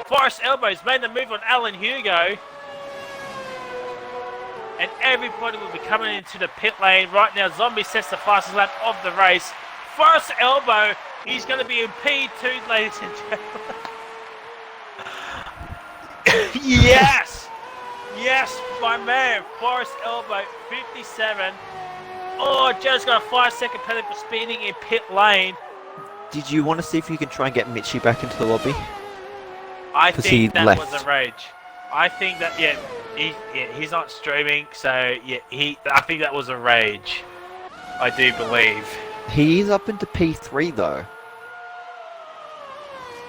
Forrest Elbows made the move on Alan Hugo. And everybody will be coming into the pit lane. Right now, Zombie sets the fastest lap of the race. Forrest Elbow, he's going to be in P2, ladies and gentlemen. Yes! Yes, my man, Forrest Elbow, 57. Oh, Joe's got a 5-second penalty for speeding in pit lane. Did you want to see if you can try and get Mitchie back into the lobby? I 'Cause he think that left. was a rage. I think that, yeah, he's not streaming, so yeah, I think that was a rage. I do believe. He is up into P3 though,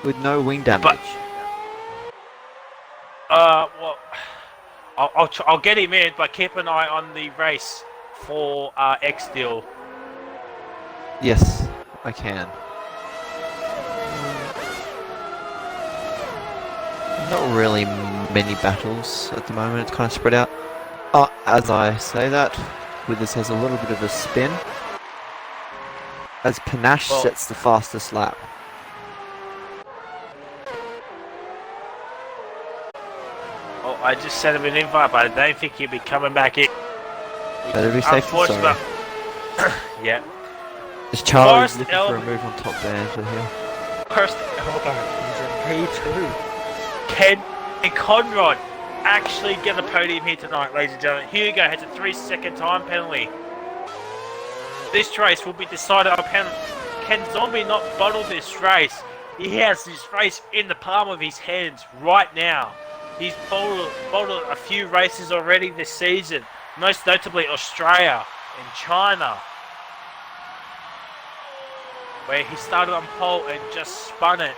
with no wing damage. Well, I'll get him in, but keep an eye on the race for X Deal. Yes, I can. Not really many battles at the moment, it's kind of spread out. As I say that, Withers has a little bit of a spin, as Panache sets the fastest lap. Well, I just sent him an invite, but I don't think he'll be coming back in. Better be safe than sorry. Yeah. Is Charlie Forrest looking for a move on top banter here? First Elbow, he's in P2. Ken and Conrad actually get a podium here tonight, ladies and gentlemen. Hugo has a 3-second time penalty. This race will be decided on penalty. Can Zombie not bottle this race? He has this race in the palm of his hands right now. He's bottled a few races already this season, most notably Australia and China, where he started on pole and just spun it.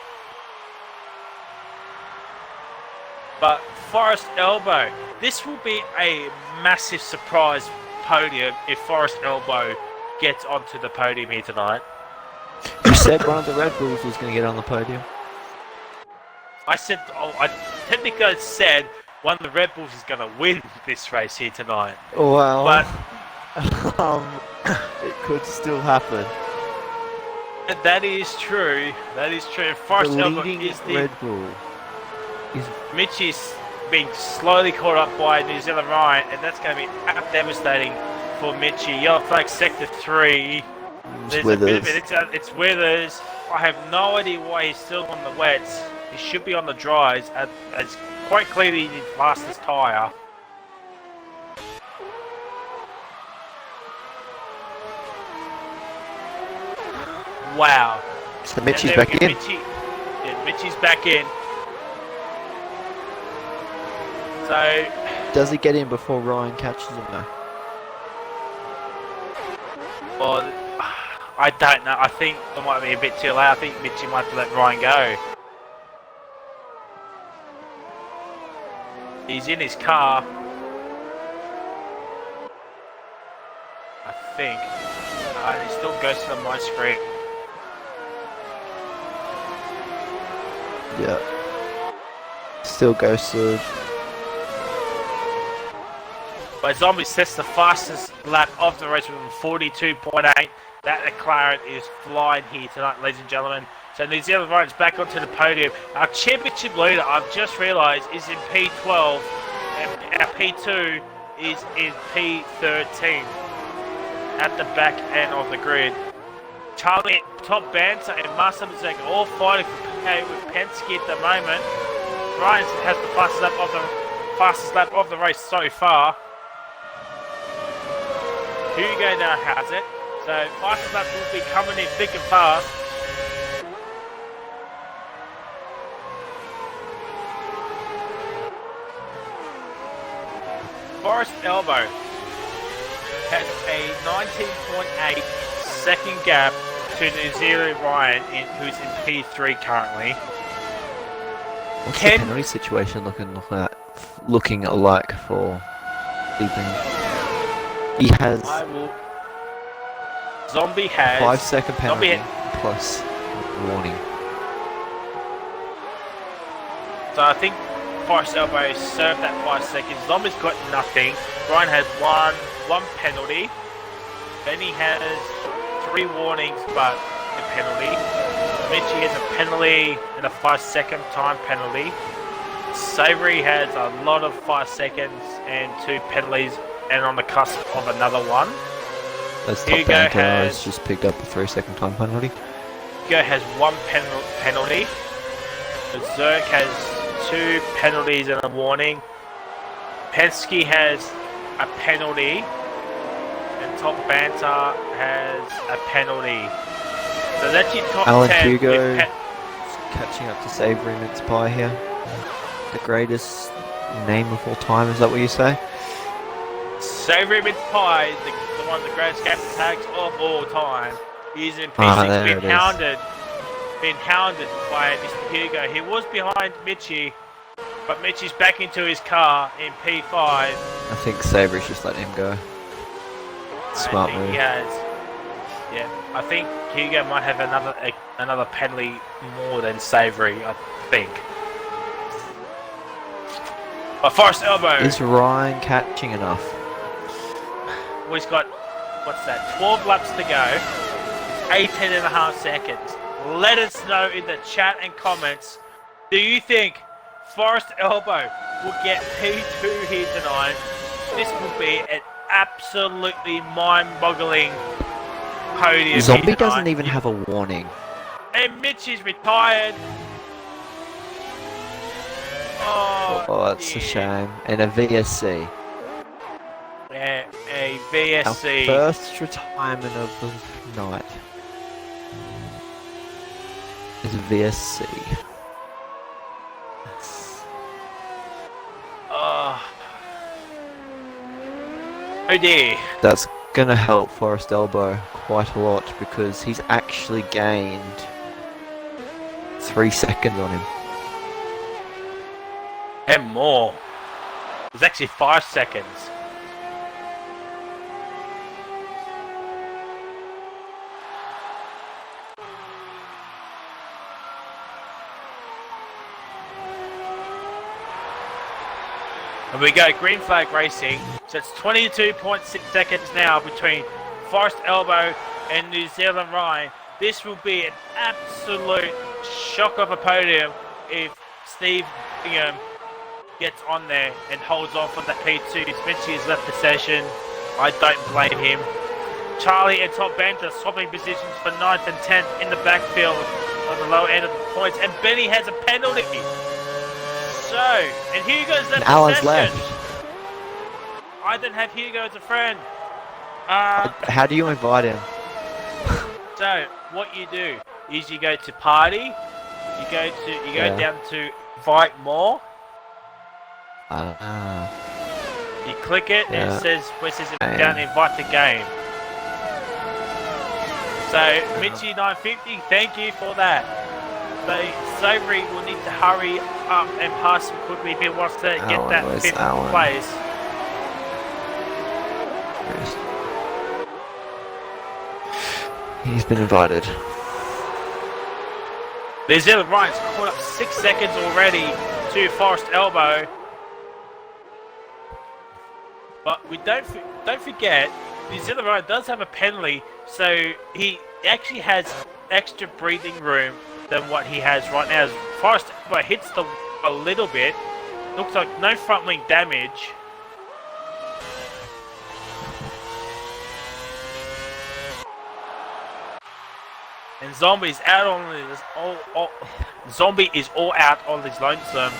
But Forrest Elbow, this will be a massive surprise podium if Forrest Elbow gets onto the podium here tonight. You said one of the Red Bulls was going to get on the podium. I technically said one of the Red Bulls is going to win this race here tonight. Well, but it could still happen. That is true. That is true. Forrest Elbow is the Red Bull. Mitchie's being slowly caught up by New Zealand Ryan, and that's going to be devastating for Mitchie. Yellow flag sector 3. There's a bit of it. It's Withers. I have no idea why he's still on the wets. He should be on the dries. It's quite clearly the fastest tyre. Wow. So Mitchie's back in. Mitchie's back in. So, does he get in before Ryan catches him though? Well, I don't know. I think it might be a bit too late. I think Mitchie might have to let Ryan go. He's in his car. I think. He still goes on my screen. Yeah. Still ghosted. But Zombie sets the fastest lap of the race with 42.8. That McLaren is flying here tonight, ladies and gentlemen. So New Zealand Ryan's back onto the podium. Our championship leader, I've just realised, is in P12. And our P2 is in P13. At the back end of the grid. Charlie, Top Banter, and Master Mazek all fighting with Penske at the moment. Ryan has the fastest lap of the race so far. Hugo now has it. So fastest lap will be coming in thick and fast. Forrest Elbow has a 19.8 second gap to New Zealand Ryan, who's in P3 currently. What's the penalty situation looking like for Stephen? He has Zombie has 5-second penalty plus warning. So I think Forrest Elbow served that 5 seconds. Zombie's got nothing. Ryan has one penalty. Then he has 3 warnings, but a penalty. Mitchie has a penalty and a 5-second time penalty. Savory has a lot of 5 seconds and 2 penalties, and on the cusp of another one. As Top Banter has just picked up a 3-second time penalty. Hugo has 1 penalty. Zerk has 2 penalties and a warning. Penske has a penalty. And Top Banter has a penalty. So that's your top Alan 10. Hugo catching up to Savory Mince Pie here. The greatest name of all time. Is that what you say? Savory Mince Pie, the one of the greatest game tags of all time, is in P6 There it is. been hounded by Mr. Hugo. He was behind Mitchie, but Mitchie's back into his car in P5. I think Savory's just letting him go. Smart I think move. he has. Yeah, I think Hugo might have another penalty more than Savory, I think. But Forest Elbow. Is Ryan catching enough? We've got, what's that, 12 laps to go, 18 and a half seconds. Let us know in the chat and comments, do you think Forest Elbow will get P2 here tonight? This will be an absolutely mind-boggling podium. Zombie doesn't even have a warning. And Mitch is retired. Oh, that's a shame. And a VSC. Yeah, a Our VSC. first retirement of the night is a VSC. Oh dear. That's gonna help Forest Elbow quite a lot because he's actually gained 3 seconds on him. And more. It's actually 5 seconds. And we go green flag racing. So it's 22.6 seconds now between Forest Elbow and New Zealand Ryan. This will be an absolute shock of a podium if Steve Bingham gets on there and holds on for that P2. Mitchie has left the session. I don't blame him. Charlie and Top Banter swapping positions for 9th and 10th in the backfield on the low end of the points. And Benny has a penalty. So, and Hugo's left Alan's the session. left. I don't have Hugo as a friend. How do you invite him? So, what you do is you go to party, you go down to invite more, you click it and it says down invite the game. So Mitchie 950, thank you for that. So Savory will need to hurry up and pass him quickly if he wants to get that 5th place. He's been invited. New Zealand Ryan's caught up 6 seconds already to Forest Elbow. But we don't forget, New Zealand Ryan does have a penalty, so he actually has extra breathing room than what he has right now. As Forest Elbow hits a little bit, looks like no front wing damage. And Zombie's out on this. Zombie is all out on this lonesome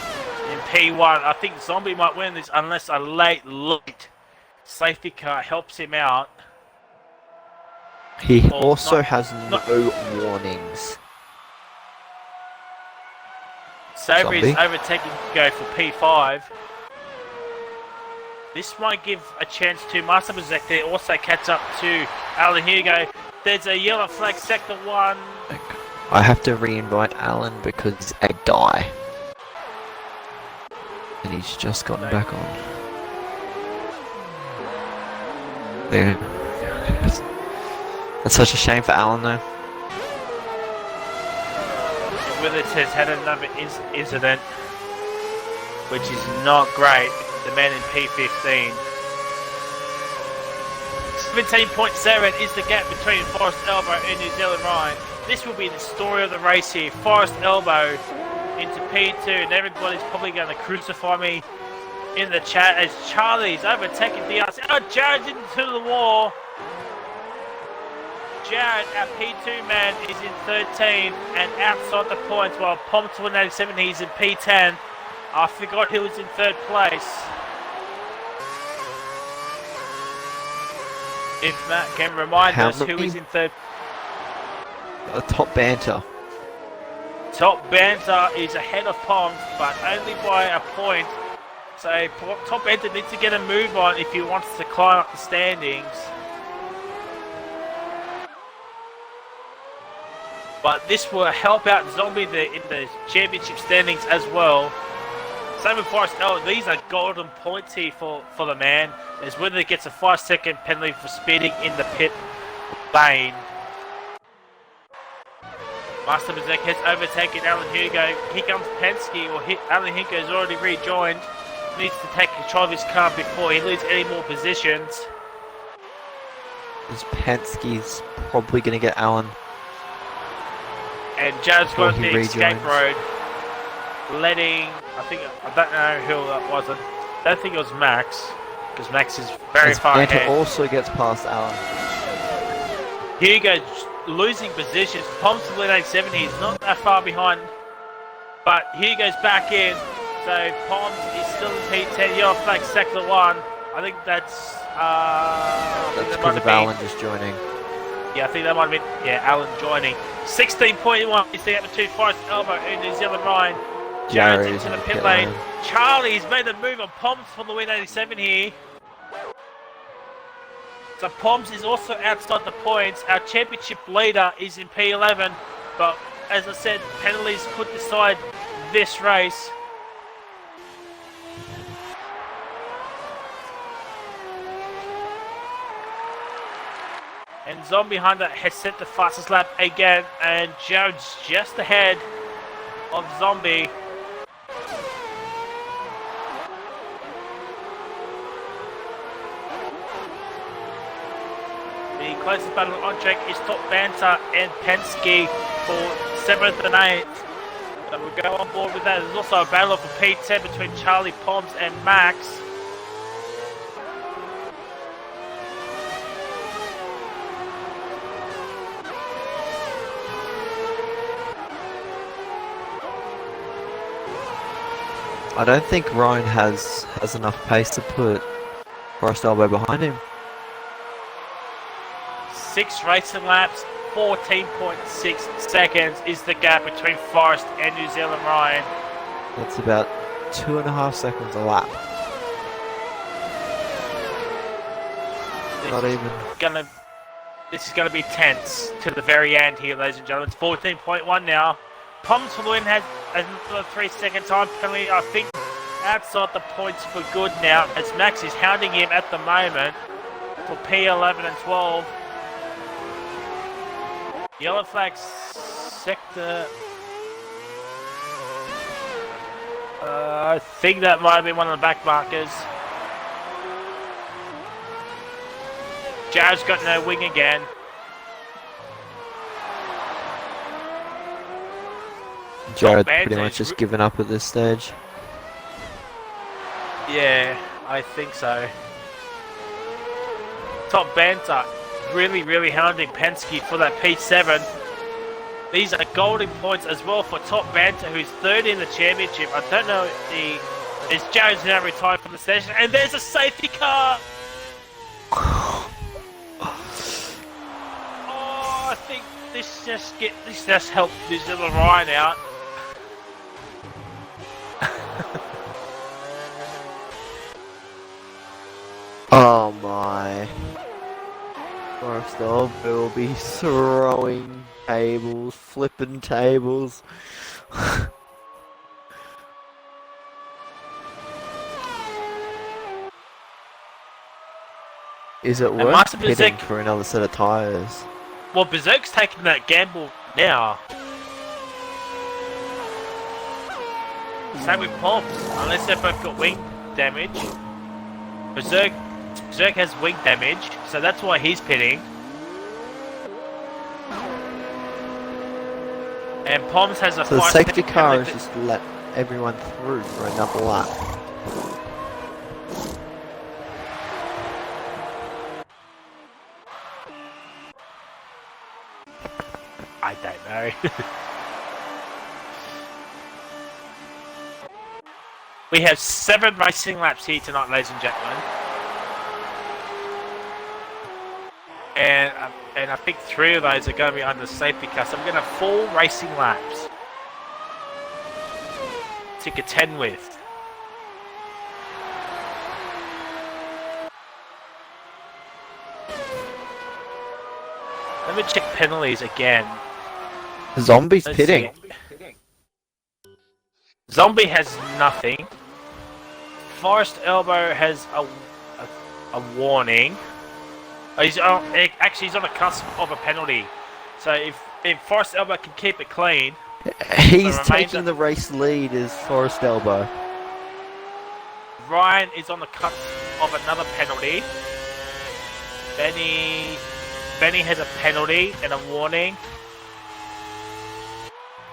in P1. I think Zombie might win this unless a late safety car helps him out. He also has no warnings. Savory's overtaking Go for P5. This might give a chance to Master Berserk to also catch up to Alan Hugo. There's a yellow flag, sector 1. I have to re-invite Alan because I die. And he's just gotten back on. Yeah. That's such a shame for Alan though. Withers has had another incident, which is not great. The man in P15. 17.7 is the gap between Forest Elbow and New Zealand Ryan. This will be the story of the race here. Forest Elbow into P2, and everybody's probably going to crucify me in the chat as Charlie's overtaking DRC. Oh, Jared's into the wall. Jared, our P2 man, is in 13th and outside the points, while Pom's 187, he's in P10. I forgot he was in 3rd place. If Matt can remind us who is in 3rd. Top Banter. Top Banter is ahead of Poms, but only by a point. So top ender needs to get a move on if he wants to climb up the standings. But this will help out Zombie in the championship standings as well. Same with Forrest L. These are golden points here for the man. As whether he gets a 5-second penalty for speeding in the pit lane. Master Berserk has overtaken Alan Hugo. Here comes Penske, or Alan Hugo has already rejoined. Needs to take control of his car before he loses any more positions. This Penske's probably going to get Alan. And Jared's Before got he the escape rejoins. road, letting, I don't know who that was. I don't think it was Max, because Max is very As far Banter ahead. also gets past Alan. Hugo losing positions. Pom's to lead 870. He's not that far behind, but Hugo's back in. So Poms is still in P10. Yellow flag sector 1. I think that's That's because of Alan just joining. Yeah, I think that might have been, Alan joining. 16.1 is the up to Forrest Elbow in New Zealand Ryan. Jared Jared's is into the pit lane. Charlie's made the move on Poms for the win 87 here. So Poms is also outside the points. Our championship leader is in P11, but as I said, penalties could decide this race. And Zombie Hunter has set the fastest lap again, and Jared's just ahead of Zombie. The closest battle on track is Top Banter and Penske for 7th and 8th. So we'll go on board with that. There's also a battle for P10 between Charlie Poms and Max. I don't think Ryan has enough pace to put Forrest Elbow behind him. 6 racing laps, 14.6 seconds is the gap between Forrest and New Zealand Ryan. That's about 2.5 seconds a lap. This is gonna be tense to the very end here, ladies and gentlemen. It's 14.1 now. Poms for the win has another 3-second time penalty. I think outside the points for good now, as Max is hounding him at the moment for P11 and 12. Yellow flag sector. I think that might have been one of the back markers. Jared's got no wing again. Jared pretty much just given up at this stage. Yeah, I think so. Top Banter really hounding Penske for that P7. These are golden points as well for Top Banter, who's third in the championship. I don't know is Jared's now retired from the session, and there's a safety car. Oh, I think this just helped New Zealand Ryan out. Oh my. Forrest Elbow will be throwing tables, flipping tables. Is it worth Master pitting Berserk- for another set of tyres? Well, Berserk's taking that gamble now. Same with Poms, unless they've both got wing damage. Berserk has wing damage, so that's why he's pitting. And Poms has a So the 5 safety second car penalty. has just let everyone through for another lap. I don't know. We have 7 racing laps here tonight, ladies and gentlemen. And I think 3 of those are going to be under safety car, so we're going to have 4 racing laps to contend with. Let me check penalties again. Zombie's Let's pitting. see. Zombie has nothing. Forest Elbow has a warning. Oh, actually, he's on the cusp of a penalty. So if Forest Elbow can keep it clean, He's the taking remainder- the race lead as Forest Elbow. Ryan is on the cusp of another penalty. Benny has a penalty and a warning.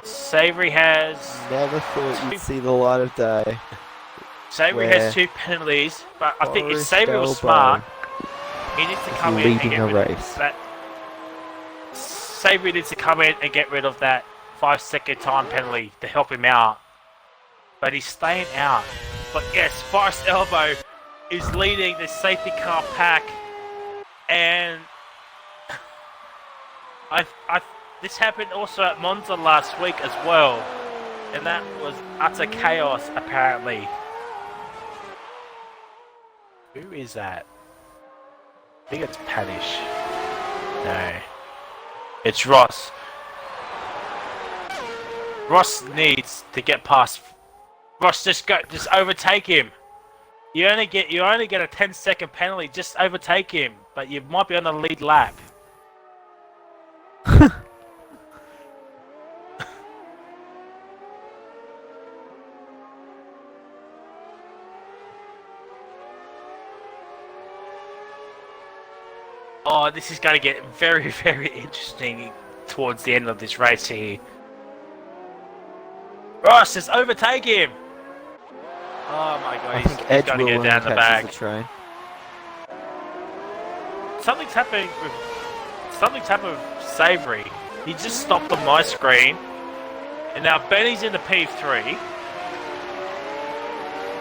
Savory has Never thought you'd see the light of day. Savory Where has 2 penalties, but I think if Forest Savory was Elbow smart, he needs to is come in and leading get a rid race. of that. Savory needs to come in and get rid of that 5-second time penalty to help him out. But he's staying out. But yes, Forest Elbow is leading the safety car pack, and this happened also at Monza last week as well, and that was utter chaos apparently. Who is that? I think it's Padish. No. It's Ross. Ross needs to get past. Ross, just overtake him. You only get a 10-second penalty. Just overtake him, but you might be on the lead lap. Oh, this is going to get very, very interesting towards the end of this race here. Ross, just overtake him! Oh my god, I he's think Edge going to will get when he down the catches back. the train. Something's happened with Savory. He just stopped on my screen. And now Benny's in the P3.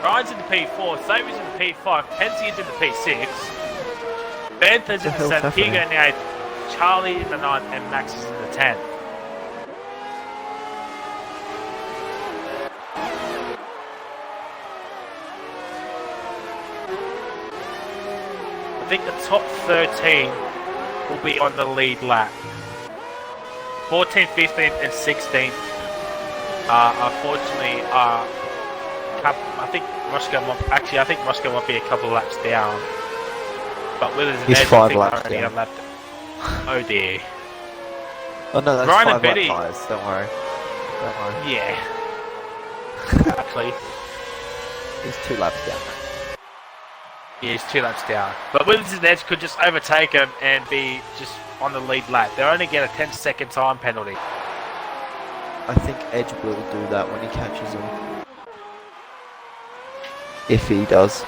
Ryan's in the P4, Savory's in the P5, Penske's in the P6. Bantha's in the 7th, Hugo in the 8th, Charlie in the 9th, and Max is in the 10th. I think the top 13 will be on the lead lap. 14th, 15th, and 16th unfortunately I think Roscoe might be a couple of laps down. But Withers and He's Edge, 5 I think, laps are only down. a lap. Oh dear. Oh no, that's Ryan and 5 lap Betty- tyres, don't worry. Don't worry. Yeah. Actually, He's 2 laps down. yeah, he's 2 laps down. But Withers and Edge could just overtake him and be just on the lead lap. They'll only get a 10-second time penalty. I think Edge will do that when he catches him. If he does.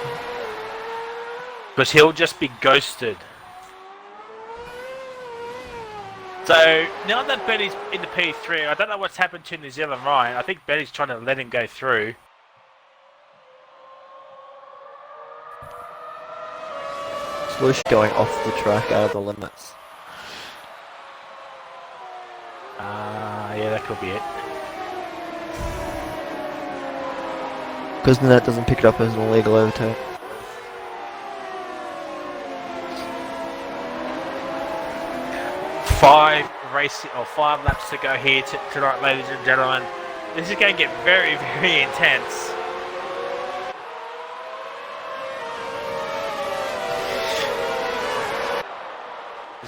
Because he'll just be ghosted. So, now that Betty's in the P3, I don't know what's happened to New Zealand Ryan. I think Betty's trying to let him go through. Swoosh going off the track out of the limits. Yeah, that could be it. Because then that doesn't pick it up as an illegal overtake. Five laps to go here tonight, ladies and gentlemen. This is going to get very, very intense.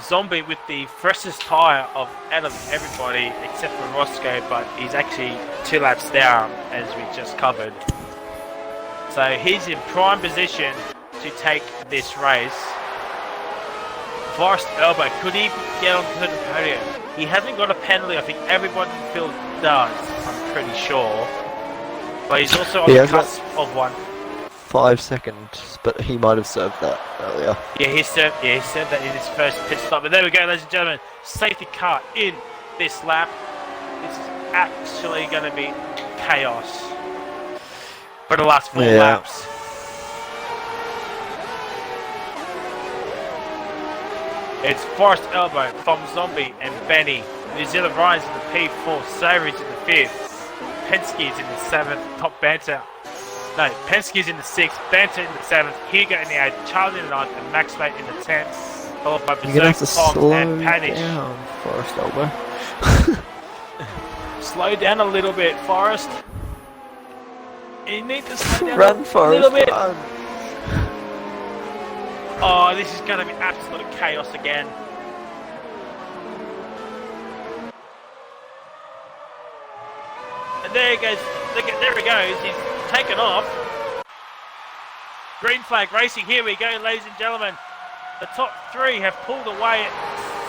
Zombie with the freshest tyre out of everybody except for Roscoe, but he's actually 2 laps down, as we just covered. So he's in prime position to take this race. Forest Elbow, could he get onto the podium? He hasn't got a penalty. I think everyone in the field does, I'm pretty sure. But he's also on He the has got- cusp of one. 5 seconds, but he might have served that earlier. Yeah, he served that in his first pit stop. But there we go, ladies and gentlemen. Safety car in this lap. This is actually going to be chaos for the last 4 Yeah. laps. It's Forest Elbow from Zombie and Benny. New Zealand Ryan's in the P4, Savory's in the 5th, Penske's in the 7th, Top Banter. No, Penske's in the 6th, Banter in the 7th, Hugo in the 8th, Charlie in the 9th, and Max Mate in the 10th. followed by You're gonna have to Berserk, Poms, slow and Panish. down, Forest Elbow. Slow down a little bit, Forest. You need to slow down Run, a Forest, little bit. run! Oh, this is going to be absolute chaos again. And there he goes. There he goes. He's taken off. Green flag racing. Here we go, ladies and gentlemen. The top three have pulled away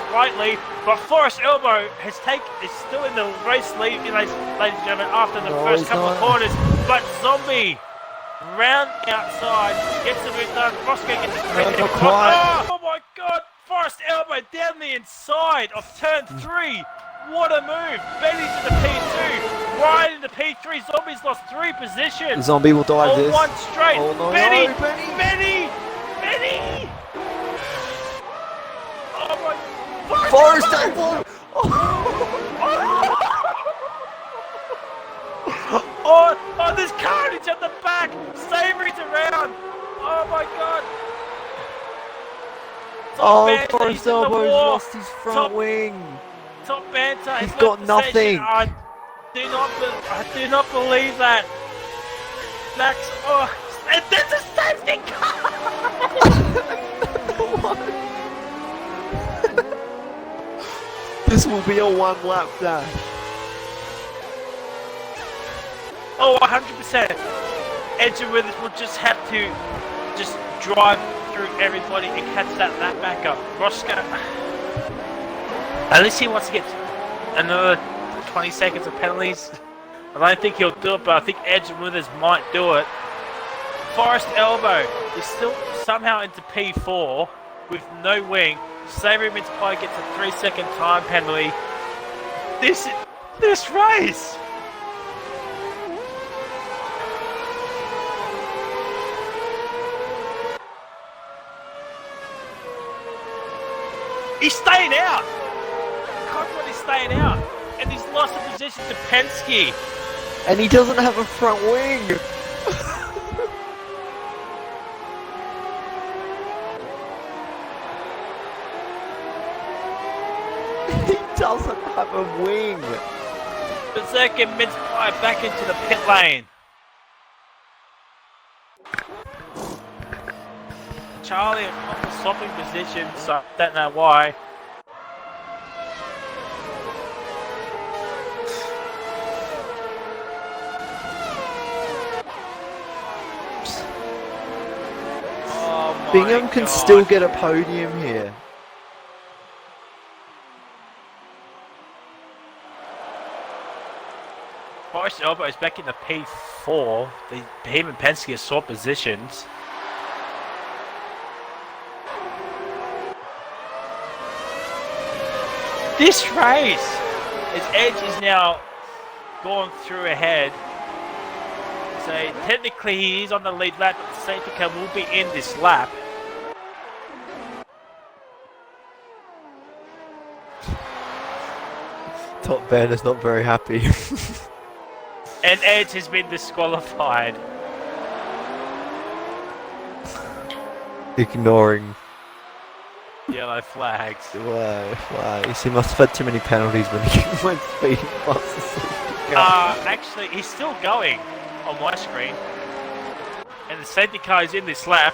slightly, but Forest Elbow is still in the race lead, ladies and gentlemen, after the first couple of corners. But Zombie round outside gets the move done. Roscoe gets it. Not quite. Oh my God! Forest Elbow down the inside of turn 3. What a move! Benny's in the P2. Ryan in the P3. Zombie's lost 3 positions. Zombie will dive On this. one straight. Oh no, Benny! no, Benny! Benny! Benny! Oh my... Forest Elbow! Oh, there's carnage at the back! Savory's around! Oh my God! Oh, Banter, Forest he's in the Elbow's war. lost his front wing. Top Banter has He's left got the nothing. station. I do not believe that. Max, oh, and there's a safety car! This will be a one-lap dash. Oh, 100%. Edge with will just have to just drive through everybody and catch that back up. Roscoe, at least he wants to get another 20 seconds of penalties. I don't think he'll do it, but I think Edge and Withers might do it. Forest Elbow is still somehow into P4 with no wing. Savory Mince Pie gets a 3-second time penalty. This race! He's staying out! Conrad is staying out! And he's lost the position to Penske! And he doesn't have a front wing! He doesn't have a wing! Berserk and Mince Pie back into the pit lane. Charlie and swapping positions, so I don't know why. Oh my Bingham can God. still get a podium here. Forest Elbow is back in the P4. Him and Penske have swapped positions. This race, as Edge is now gone through ahead. So technically he is on the lead lap, but the safety car will be in this lap. Top Banner's not very happy. And Edge has been disqualified. Ignoring Yellow flags. flags. He must have had too many penalties when he went speeding past the safety car. Actually, he's still going on my screen. And the safety car is in this lap.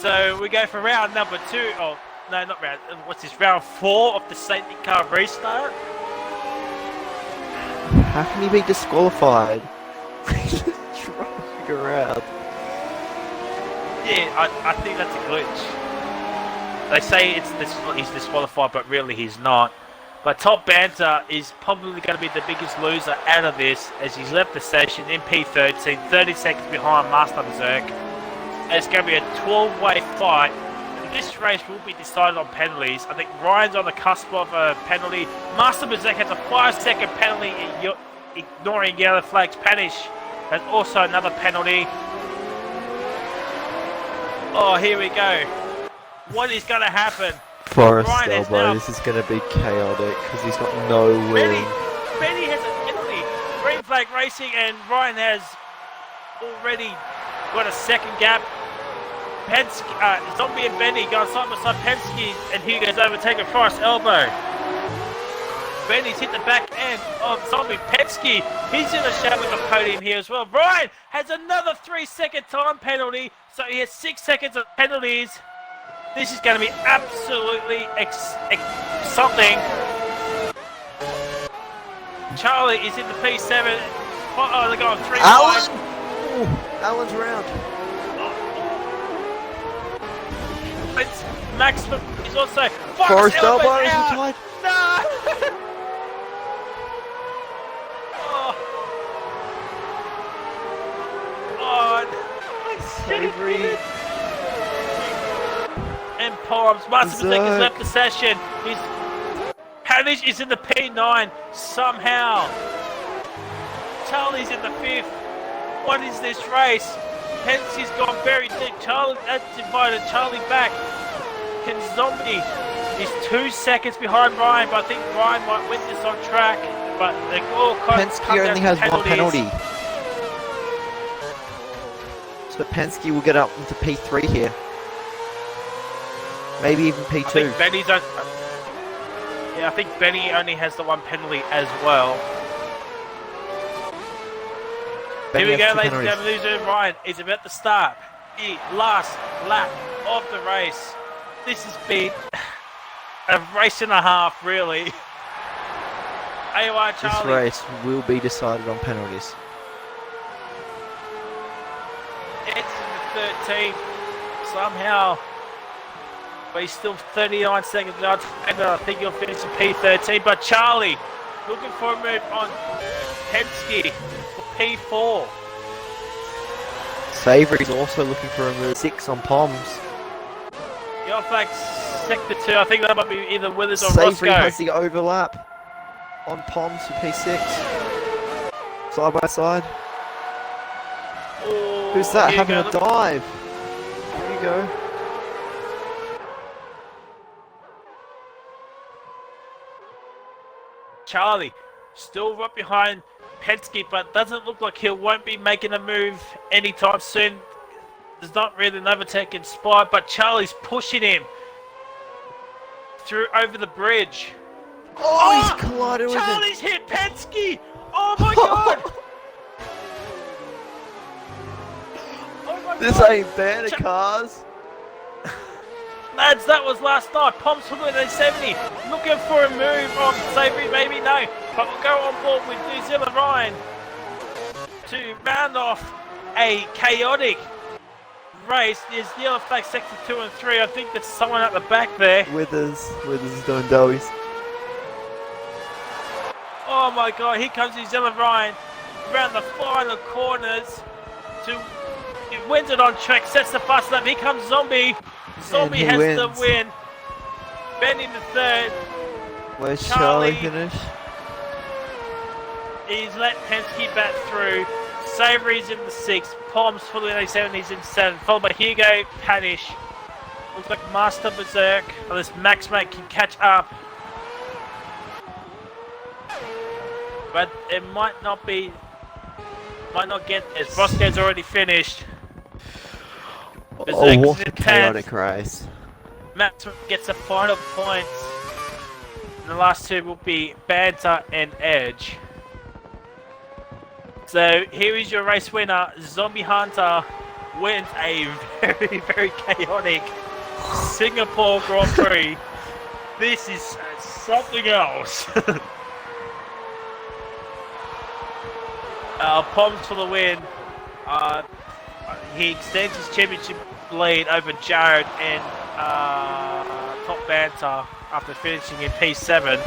So we go for round number 2. Oh, no, not round. What's this? Round 4 of the safety car restart. How can he be disqualified? He's just driving around. Yeah, I think that's a glitch. They say he's disqualified, but really he's not. But Top Banter is probably going to be the biggest loser out of this, as he's left the station in P13, 30 seconds behind Master Berserk. And it's going to be a 12-way fight. And this race will be decided on penalties. I think Ryan's on the cusp of a penalty. Master Berserk has a 5-second penalty, ignoring yellow flags. Panish has also another penalty. Oh, here we go. What is going to happen? Forest Ryan is Elbow, now- this is going to be chaotic because he's got no wing. Benny has a penalty. Green flag racing, and Ryan has already got a second gap. Zombie and Benny going side by side. Penske and Hugo's overtaken Forrest elbow. Benny's hit the back end of Zombie. Penske, he's in the shout with the podium here as well. Ryan has another 3-second time penalty, so he has 6 seconds of penalties. This is going to be absolutely something. Charlie is in the P7. Oh, they're going 3 Alan! Ooh, Alan's round. It's Maximum is also Forrest elbow out. inside. No! Savory. And Poms, Master Mistake has left the session. Panish is in the P9 somehow. Charlie's in the 5th. What is this race? Penske's gone very deep. Charlie, that's invited Charlie back. Can Zombie is 2 seconds behind Ryan, but I think Ryan might win this on track. But they all Penske only has one penalty. So Penske will get up into P3 here. Maybe even P2. I think Benny only has the 1 penalty as well. Benny Here we go, has 2 ladies and penalties. gentlemen. Ryan is about to start the last lap of the race. This has been a race and a half, really. AOI Charlie. This race will be decided on penalties. It's in the 13th somehow. But he's still 39 seconds behind. I think he'll finish in P13. But Charlie looking for a move on Penske for P4. Savory's also looking for a move. 6 on Poms. Yelfax sector 2. I think that might be either Withers or Savory Roscoe. has the overlap on Poms for P6. Side by side. Ooh, Who's that here having you a go. dive? Here you go. Charlie still right behind Penske, but doesn't look like he won't be making a move anytime soon. There's not really an overtake inspired, but Charlie's pushing him through over the bridge. Oh, he's collided with him. Charlie's hit Penske! Oh my god! Oh my This god! ain't bad of cars. Lads, that was last night. Poms for the 70. Looking for a move on Savory, maybe no. But we'll go on board with New Zealand Ryan to round off a chaotic race. There's yellow flag sector 2 and 3. I think there's someone at the back there. Withers is doing doughies. Oh my god, here comes New Zealand Ryan around the final corners to it wins it on track, sets the fast lap. Here comes Zombie. Zombie has the win. Benny the 3rd. Where's Charlie Charlie. finish? He's let Penske back through. Savory's in the 6th. Poms for the 87, he's in 7th. Followed by Hugo, Panish. Looks like Master Berserk, unless Max Mate can catch up. But it might not be, might not get this. Roscoe's already finished. Oh, what a chaotic race. Max gets the final points. And the last 2 will be Banter and Edge. So here is your race winner. Zombie Hunter wins a very, very chaotic Singapore Grand Prix. This is something else. Poms for the win. He extends his championship lead over Jared and Top Banter after finishing in P7.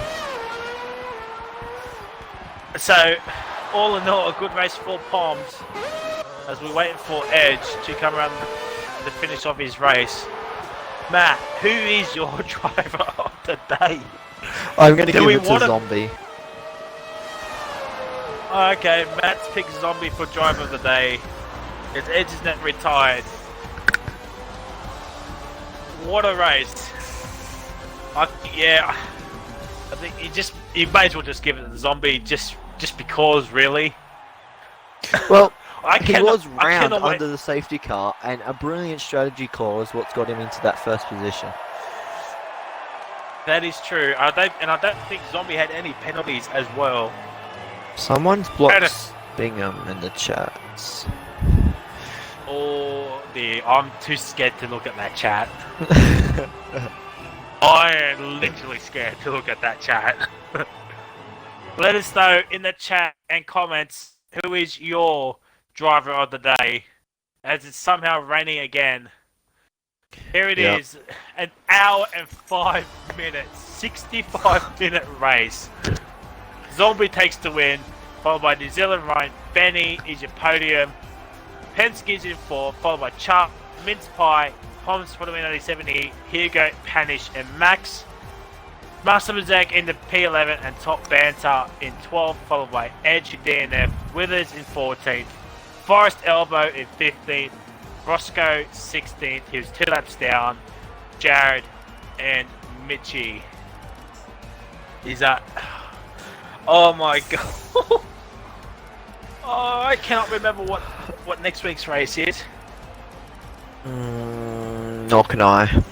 So, all in all, a good race for Poms as we're waiting for Edge to come around the finish of his race. Matt, who is your driver of the day? I'm going to give it to Zombie. Okay, Matt's picked Zombie for driver of the day. His Edge is not retired. What a race! I think you may as well just give it to Zombie just because, really. Well, He was I round cannot wait. under the safety car, and a brilliant strategy call is what's got him into that first position. That is true. I don't think Zombie had any penalties as well. Someone's blocked Bingham in the chats. Oh dear, I'm too scared to look at that chat. I am literally scared to look at that chat. Let us know in the chat and comments who is your driver of the day, as it's somehow raining again. Here it is, an hour and 5 minutes, 65-minute race. Zombie takes the win, followed by New Zealand Ryan. Benny is your podium. Penske is in 4th, followed by Chuck, Mince Pie, Poms for the win 1970, Hugo, Panish, and Max. Master Mazak in the P11 and Top Banter in 12th, followed by Edge, DNF, Withers in 14th, Forrest Elbow in 15th, Roscoe 16th, he was 2 laps down, Jared and Mitchie. Is that... Oh my god. Oh, I cannot remember what next week's race is. Nor can I.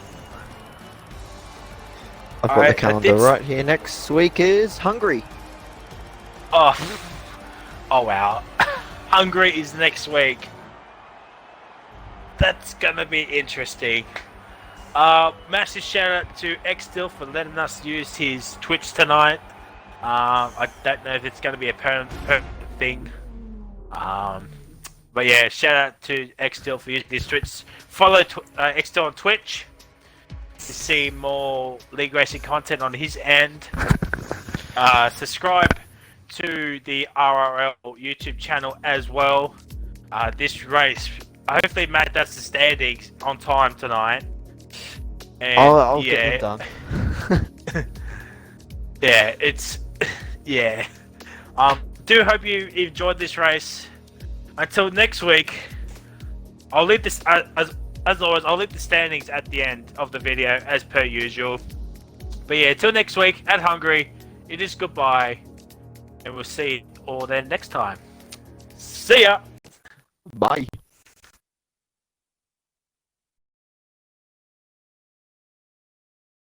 I've got the calendar right here. Next week is Hungary. Oh wow. Hungary is next week. That's gonna be interesting. Massive shout out to Xdill for letting us use his Twitch tonight. I don't know if it's gonna be a permanent thing. But yeah, shout out to Xdill for using his Twitch. Follow Xdill on Twitch to see more league racing content on his end. Subscribe to the RRL YouTube channel as well. This race, hopefully Matt does the standings on time tonight. And I'll get them done. Yeah, it's yeah. Do hope you enjoyed this race. Until next week, I'll leave this as always. I'll leave the standings at the end of the video as per usual. But yeah, until next week at Hungary, it is goodbye, and we'll see you all then next time. See ya. Bye.